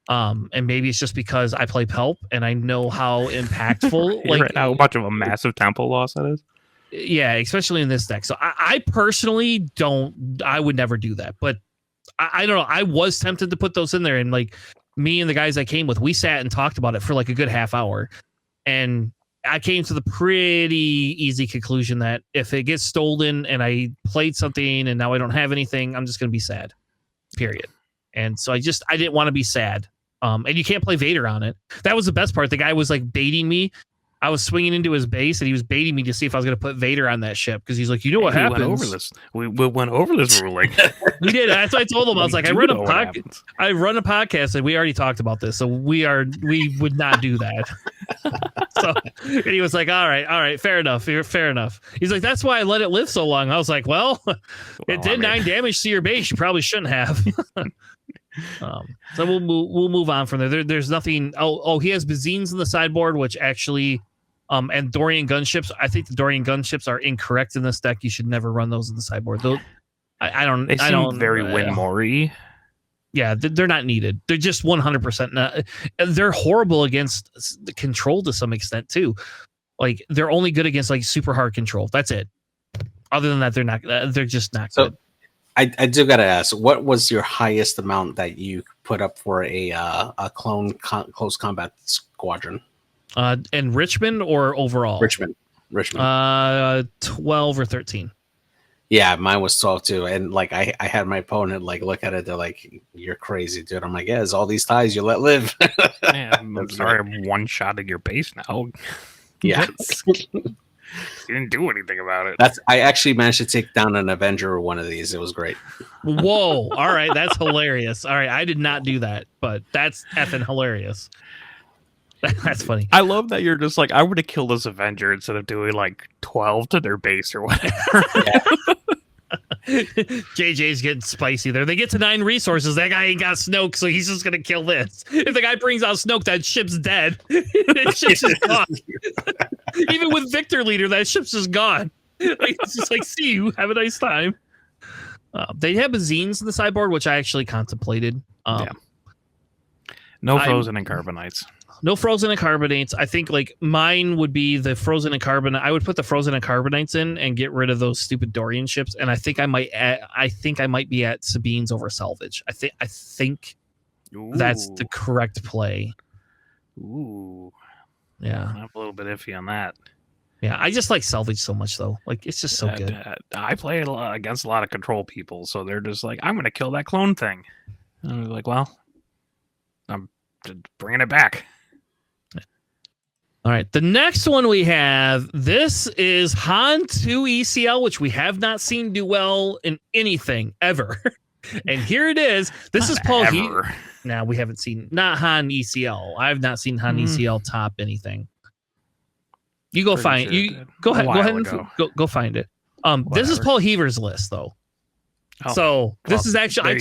And maybe it's just because I play Pelp and I know how impactful, like how much of a massive tempo loss that is. Yeah, especially in this deck. So I personally I would never do that. But I don't know. I was tempted to put those in there. And like me and the guys I came with, we sat and talked about it for like a good half hour. And I came to the pretty easy conclusion that if it gets stolen and I played something and now I don't have anything, I'm just going to be sad. Period. And so I didn't want to be sad. And you can't play Vader on it. That was the best part. The guy was like baiting me. I was swinging into his base, and he was baiting me to see if I was going to put Vader on that ship because he's like, what happens? We went over this ruling. We did. That's what I told him. I was like, I run a podcast, and we already talked about this, so we would not do that. So, and he was like, all right, fair enough. He's like, that's why I let it live so long. I was like, well, it did 9 damage to your base. You probably shouldn't have. So we'll move on from there. There's nothing. He has Bazines in the sideboard, which actually. And Dorian gunships. I think the Dorian gunships are incorrect in this deck. You should never run those in the sideboard. I don't. They seem very Win-Mori. Yeah, they're not needed. They're just 100% not. They're horrible against the control to some extent too. Like they're only good against like super hard control. That's it. Other than that, they're not. They're just not good. I do gotta ask, what was your highest amount that you put up for a clone close combat squadron? In Richmond or overall? Richmond. 12 or 13. Yeah, mine was 12 too. And like I had my opponent like look at it, they're like, "You're crazy, dude." I'm like, "Yeah, it's all these ties you let live." I'm sorry, I'm one-shotting your base now. Yeah. You didn't do anything about it. I actually managed to take down an Avenger or one of these. It was great. Whoa. All right. That's hilarious. All right. I did not do that, but that's effing hilarious. That's funny. I love that you're just like, I would have killed this Avenger instead of doing like 12 to their base or whatever. JJ's getting spicy there. They get to 9 resources. That guy ain't got Snoke, so he's just going to kill this. If the guy brings out Snoke, that ship's dead. That ship's just gone. Even with Victor leader, that ship's just gone. Like, it's just like, see you. Have a nice time. They have Bazines in the sideboard, which I actually contemplated. No frozen and carbonites. No frozen and carbonates. I think like mine would be the frozen and carbonate. I would put the frozen and carbonates in and get rid of those stupid Dorian ships. And I think I might be at Sabine's over salvage. I think that's the correct play. Ooh. Yeah. I'm a little bit iffy on that. Yeah, I just like salvage so much though. Like it's just so good. I play against a lot of control people, so they're just like, I'm gonna kill that clone thing. And I'm like, well, I'm bringing it back. All right, the next one we have, this is Han 2 ECL, which we have not seen do well in anything ever. And here it is. This is Paul Heaver. Now we haven't seen, not Han ECL. I've not seen Han ECL top anything. You go find you go ahead and go find it. This is Paul Heaver's list though. So this is actually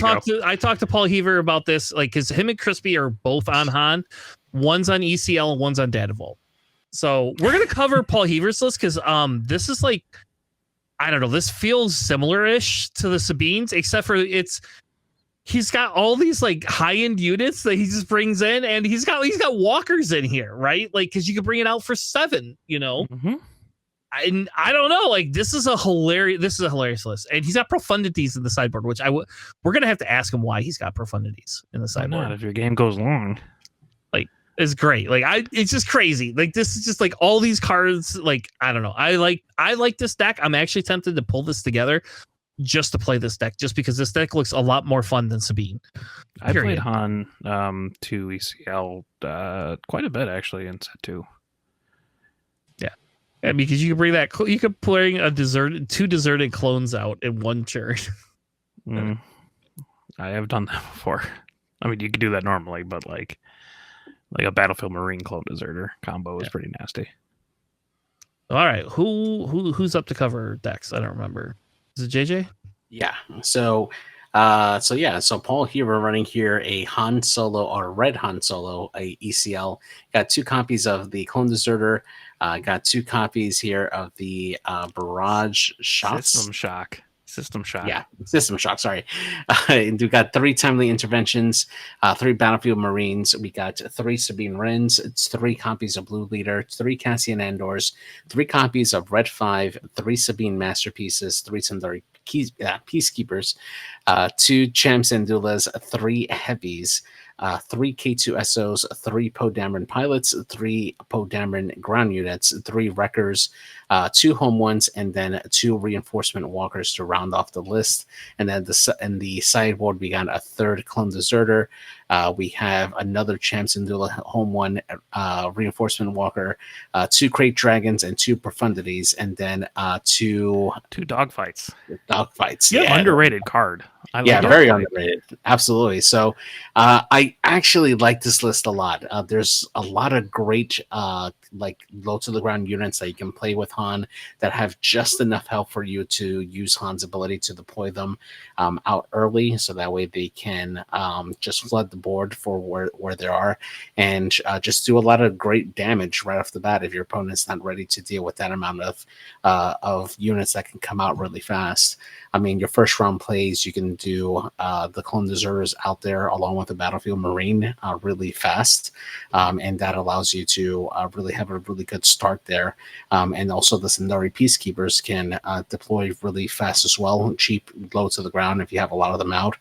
I talked to Paul Heaver about this, like because him and Crispy are both on Han. One's on ECL and one's on Data Vault. So we're gonna cover Paul Heaver's list because this is like, I don't know, this feels similar-ish to the Sabine's, except for he's got all these like high-end units that he just brings in, and he's got walkers in here, right? Like, because you can bring it out for 7, you know. Mm-hmm. And I don't know, like this is a hilarious list, and he's got profundities in the sideboard, which we're gonna have to ask him why he's got profundities in the sideboard. Why not, if your game goes long? Like, it's great. Like it's just crazy. Like this is just like all these cards. Like I don't know. I like this deck. I'm actually tempted to pull this together just to play this deck, just because this deck looks a lot more fun than Sabine. I played Han 2 ECL quite a bit actually in set 2. Yeah, because you can bring that. You could bring two deserted clones out in one turn. I have done that before. I mean, you could do that normally, but like a Battlefield Marine clone deserter combo is pretty nasty. All right, who's up to cover decks? I don't remember. Is it JJ? Yeah. So Paul here, we're running here a Han Solo or Red Han Solo, a ECL. Got 2 copies of the Clone Deserter. Got 2 copies here of the Barrage Shots. System Shock. Yeah, System Shock, sorry. And we got 3 Timely Interventions, 3 Battlefield Marines. We got 3 Sabine Wrens. It's 3 copies of Blue Leader, 3 Cassian Andors, 3 copies of Red 5, 3 Sabine Masterpieces, 3 Sundari Peacekeepers, 2 Champs and Doulas, 3 Heavies, 3 K2 SOs, 3 Poe Dameron Pilots, 3 Poe Dameron Ground Units, 3 Wreckers, 2 Home Ones, and then 2 Reinforcement Walkers to round off the list. And then in the sideboard, we got a 3rd Clone Deserter. We have another Champs and Doula Home One, Reinforcement Walker, 2 Crate Dragons, and 2 Profundities, and then 2 Dogfights. Yeah, underrated card. Very underrated. Absolutely. So I actually like this list a lot. There's a lot of great like low to the ground units that you can play with Han that have just enough help for you to use Han's ability to deploy them out early, so that way they can just flood the board for where they are, and just do a lot of great damage right off the bat if your opponent's not ready to deal with that amount of units that can come out really fast. I mean, your first round plays, you can do the Clone Deserters out there along with the Battlefield Marine really fast, and that allows you to really have a really good start there. And also the Sundari Peacekeepers can deploy really fast as well, cheap, low to the ground if you have a lot of them out.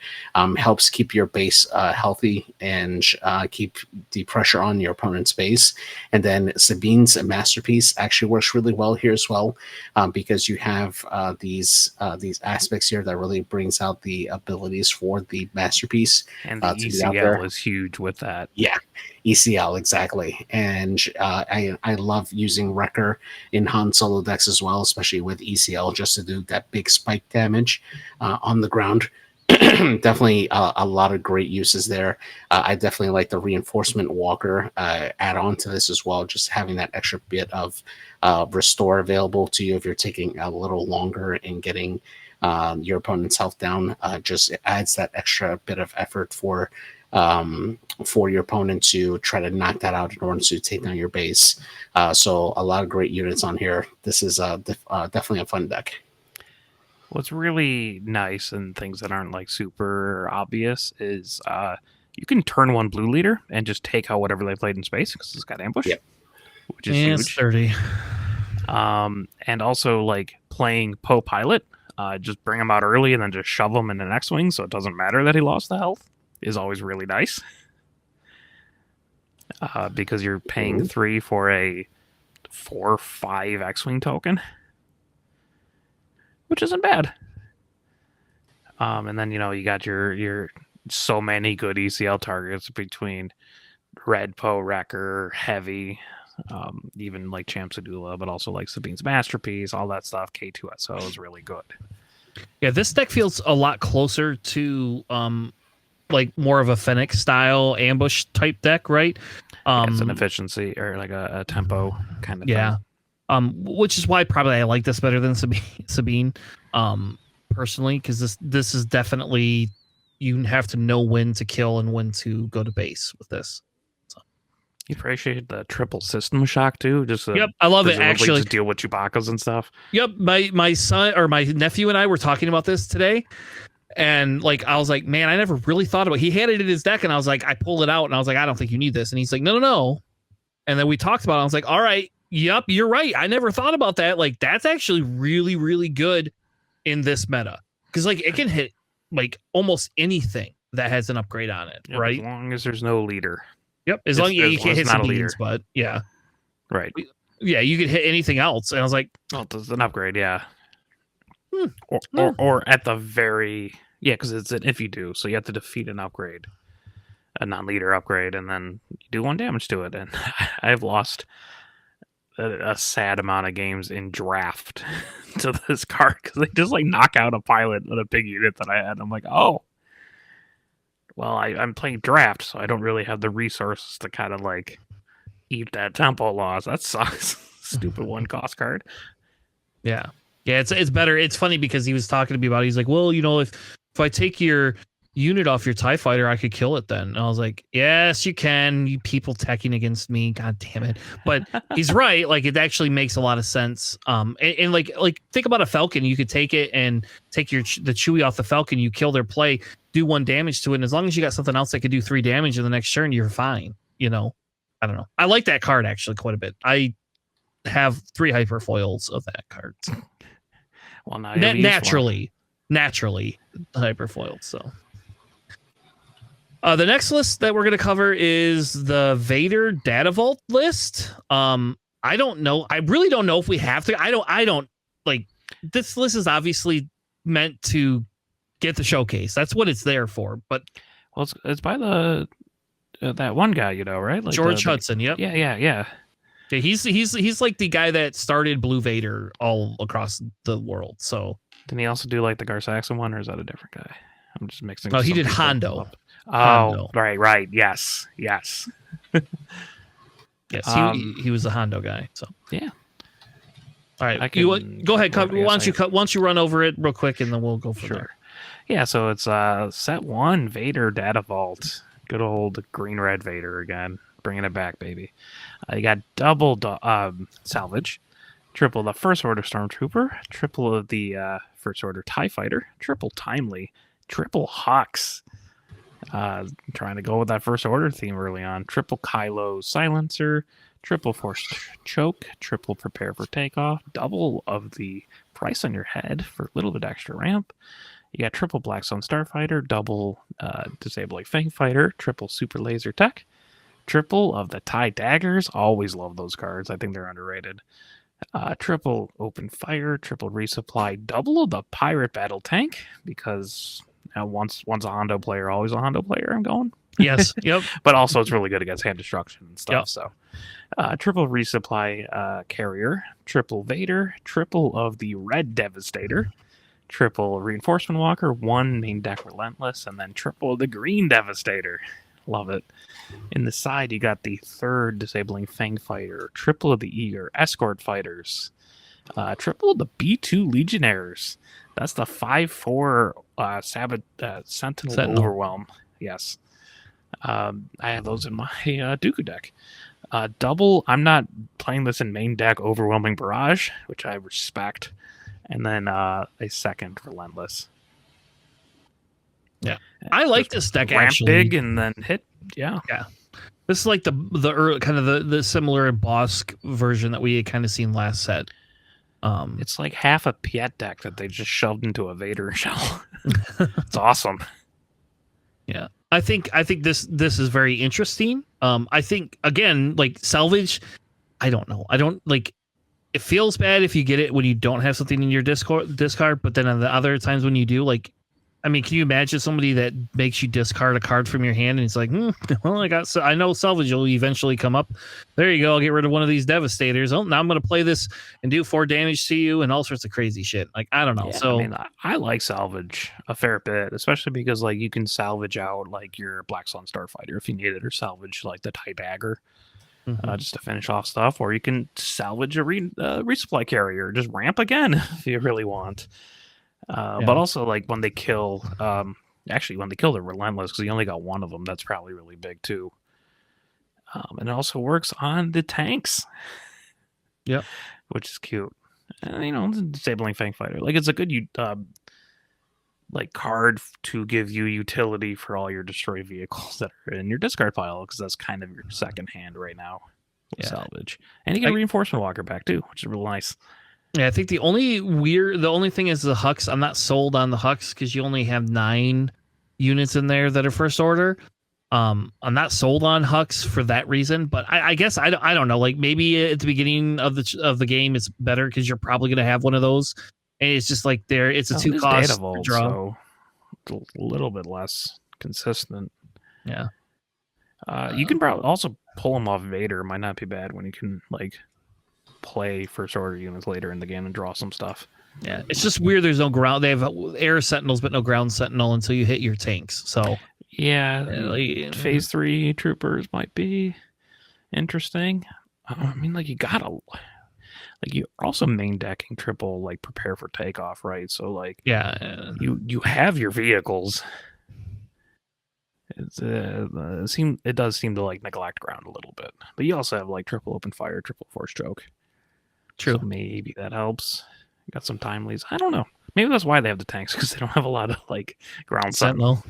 Helps keep your base healthy and keep the pressure on your opponent's base. And then Sabine's Masterpiece actually works really well here as well, because you have these aspects here that really brings out the abilities for the Masterpiece. And the ECL is huge with that. Yeah, ECL, exactly. And I love using Wrecker in Han Solo decks as well, especially with ECL, just to do that big spike damage on the ground. Definitely a lot of great uses there. I definitely like the Reinforcement Walker add on to this as well, just having that extra bit of restore available to you if you're taking a little longer and getting your opponent's health down. Just adds that extra bit of effort for your opponent to try to knock that out in order to take down your base. So a lot of great units on here. This is definitely a fun deck. What's really nice and things that aren't like super obvious is you can turn 1 Blue Leader and just take out whatever they played in space because it's got ambush, which is huge. It's 30. And also like playing Poe Pilot, just bring him out early and then just shove him in an X-Wing so it doesn't matter that he lost the health is always really nice. Because you're paying 3 for a 4/5 X-Wing token, which isn't bad. And then, you got your so many good ECL targets between Red Poe, Wrecker, Heavy, even like Champs Adula, but also like Sabine's Masterpiece, all that stuff. K2SO is really good. Yeah, this deck feels a lot closer to like more of a Fennec style ambush type deck, right? It's an efficiency or like a tempo kind of thing. Which is why probably I like this better than Sabine, personally, because this is definitely, you have to know when to kill and when to go to base with this. So. You appreciate the triple system shock too. Just yep, I love it actually. To deal with Chewbacca's and stuff. Yep, my son or my nephew and I were talking about this today, and like I was like, man, I never really thought about. He had it in his deck, and I was like, I pulled it out, and I was like, I don't think you need this, and he's like, no. And then we talked about it. I was like, all right, yep, you're right. I never thought about that. Like, that's actually really, really good in this meta. Because, like, it can hit, like, almost anything that has an upgrade on it, yep, right? As long as there's no leader. Yep, as long as you can't hit some beans, but, yeah. Right. Yeah, you could hit anything else. And I was like... Oh, it's an upgrade, yeah. Or at the very... Yeah, because it's an if you do. So you have to defeat an upgrade. A non-leader upgrade, and then you do 1 damage to it. And I've lost a sad amount of games in draft to this card because they just like knock out a pilot with a big unit that I had. I'm like, oh, well, I'm playing draft, so I don't really have the resources to kind of like eat that tempo loss. That sucks. Stupid 1 cost card. Yeah, it's better. It's funny because he was talking to me about it. He's like, well, if I take your unit off your TIE fighter, I could kill it then. And I was like, yes, you can. You people teching against me. God damn it. But he's right. Like, it actually makes a lot of sense. And like think about a Falcon. You could take it and take the Chewie off the Falcon. You kill their play, do 1 damage to it. And as long as you got something else that could do 3 damage in the next turn, you're fine. I don't know. I like that card actually quite a bit. I have 3 hyperfoils of that card. So. Well, now naturally hyperfoiled. So. The next list that we're going to cover is the Vader Data Vault list. I don't know. I really don't know if we have to. I don't like this list is obviously meant to get the showcase. That's what it's there for. But it's by the that one guy, right? Like George Hudson. Yep. Yeah. He's like the guy that started Blue Vader all across the world. So didn't he also do like the Gar Saxon one, or is that a different guy? I'm just mixing. No, he did Hondo. Oh, right. Yes. Yes, he was the Hondo guy. So yeah. All right, go ahead. Why don't you run over it real quick, and then we'll go from there. Yeah, so it's set 1 Vader Data Vault. Good old green red Vader again, bringing it back, baby. You got double salvage, triple the First Order Stormtrooper, triple of the First Order TIE Fighter, triple timely, triple Hawks. Trying to go with that First Order theme early on. Triple Kylo Silencer, triple Force Choke, triple Prepare for Takeoff, double of the Price on Your Head for a little bit extra ramp. You got triple Black Sun Starfighter, double Disabling Fang Fighter, triple Super Laser Tech, triple of the TIE Daggers. Always love those cards. I think they're underrated. Triple Open Fire, triple Resupply, double of the Pirate Battle Tank, because once a Hondo player, always a Hondo player, I'm going. Yes, yep. But also it's really good against hand destruction and stuff. Yep. So triple Resupply Carrier, triple Vader, triple of the Red Devastator, triple Reinforcement Walker, 1 main deck Relentless, and then triple of the Green Devastator. Love it. In the side, you got the 3rd Disabling Fang Fighter, triple of the Eager Escort Fighters, triple of the B2 Legionnaires. That's the 5/4 Sentinel Overwhelm. Yes. I have those in my Dooku deck. Double, I'm not playing this in main deck, Overwhelming Barrage, which I respect. And then a 2nd Relentless. Yeah. I like this deck ramp actually. Big and then hit. Yeah. This is like the early, kind of the similar Bosk version that we had kind of seen last set. It's like half a Piet deck that they just shoved into a Vader shell. It's awesome. Yeah. I think this is very interesting. I think again, like salvage, I don't know. I don't like it feels bad if you get it when you don't have something in your discard, but then on the other times when you do, like I mean, can you imagine somebody that makes you discard a card from your hand and it's like, well, I know salvage will eventually come up. There you go. I'll get rid of one of these devastators. Oh, now I'm going to play this and do 4 damage to you and all sorts of crazy shit. Like, I don't know. Yeah, so I mean, I like salvage a fair bit, especially because like you can salvage out like your Black Sun Starfighter if you need it, or salvage like the TIE Dagger. Just to finish off stuff, or you can salvage a resupply carrier, just ramp again if you really want. But also, like when they kill, when they kill the Relentless, because you only got 1 of them, that's probably really big too. And it also works on the tanks. Yep. Which is cute. And, disabling Fang Fighter. Like, it's a good card to give you utility for all your destroyed vehicles that are in your discard pile, because that's kind of your second hand right now with salvage. And you get a reinforcement walker back too, which is real nice. Yeah, I think the only thing is the Hux. I'm not sold on the Hux because you only have 9 units in there that are first order. I'm not sold on Hux for that reason, but I guess I don't know. Like, maybe at the beginning of the game it's better because you're probably gonna have one of those, and it's just like it's a 2 cost draw. So a little bit less consistent. Yeah. You can probably also pull them off Vader. It might not be bad when you can play first order units later in the game and draw some stuff. Yeah, it's just weird. There's no ground. They have air sentinels, but no ground sentinel until you hit your tanks. So yeah, phase 3 troopers might be interesting. I mean, you're also main decking triple prepare for takeoff, right? So you have your vehicles. It does seem to neglect ground a little bit, but you also have triple open fire, triple force choke. True. So maybe that helps. Got some timelies. I don't know. Maybe that's why they have the tanks, because they don't have a lot of ground sentinel.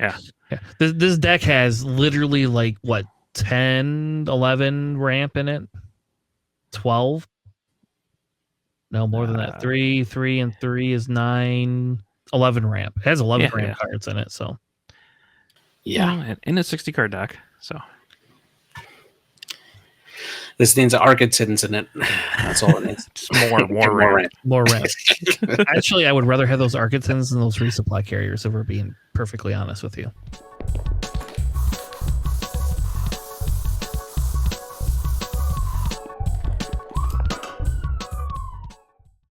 Yeah. This deck has literally 10, 11 ramp in it. 12. No, more than that. 3 and 3 is 9. 11 ramp. It has 11 ramp cards in it. So yeah, in a 60 card deck. So this needs Architects in it. That's all it needs. Just more ramp. Actually, I would rather have those Architects than those resupply carriers, if we're being perfectly honest with you.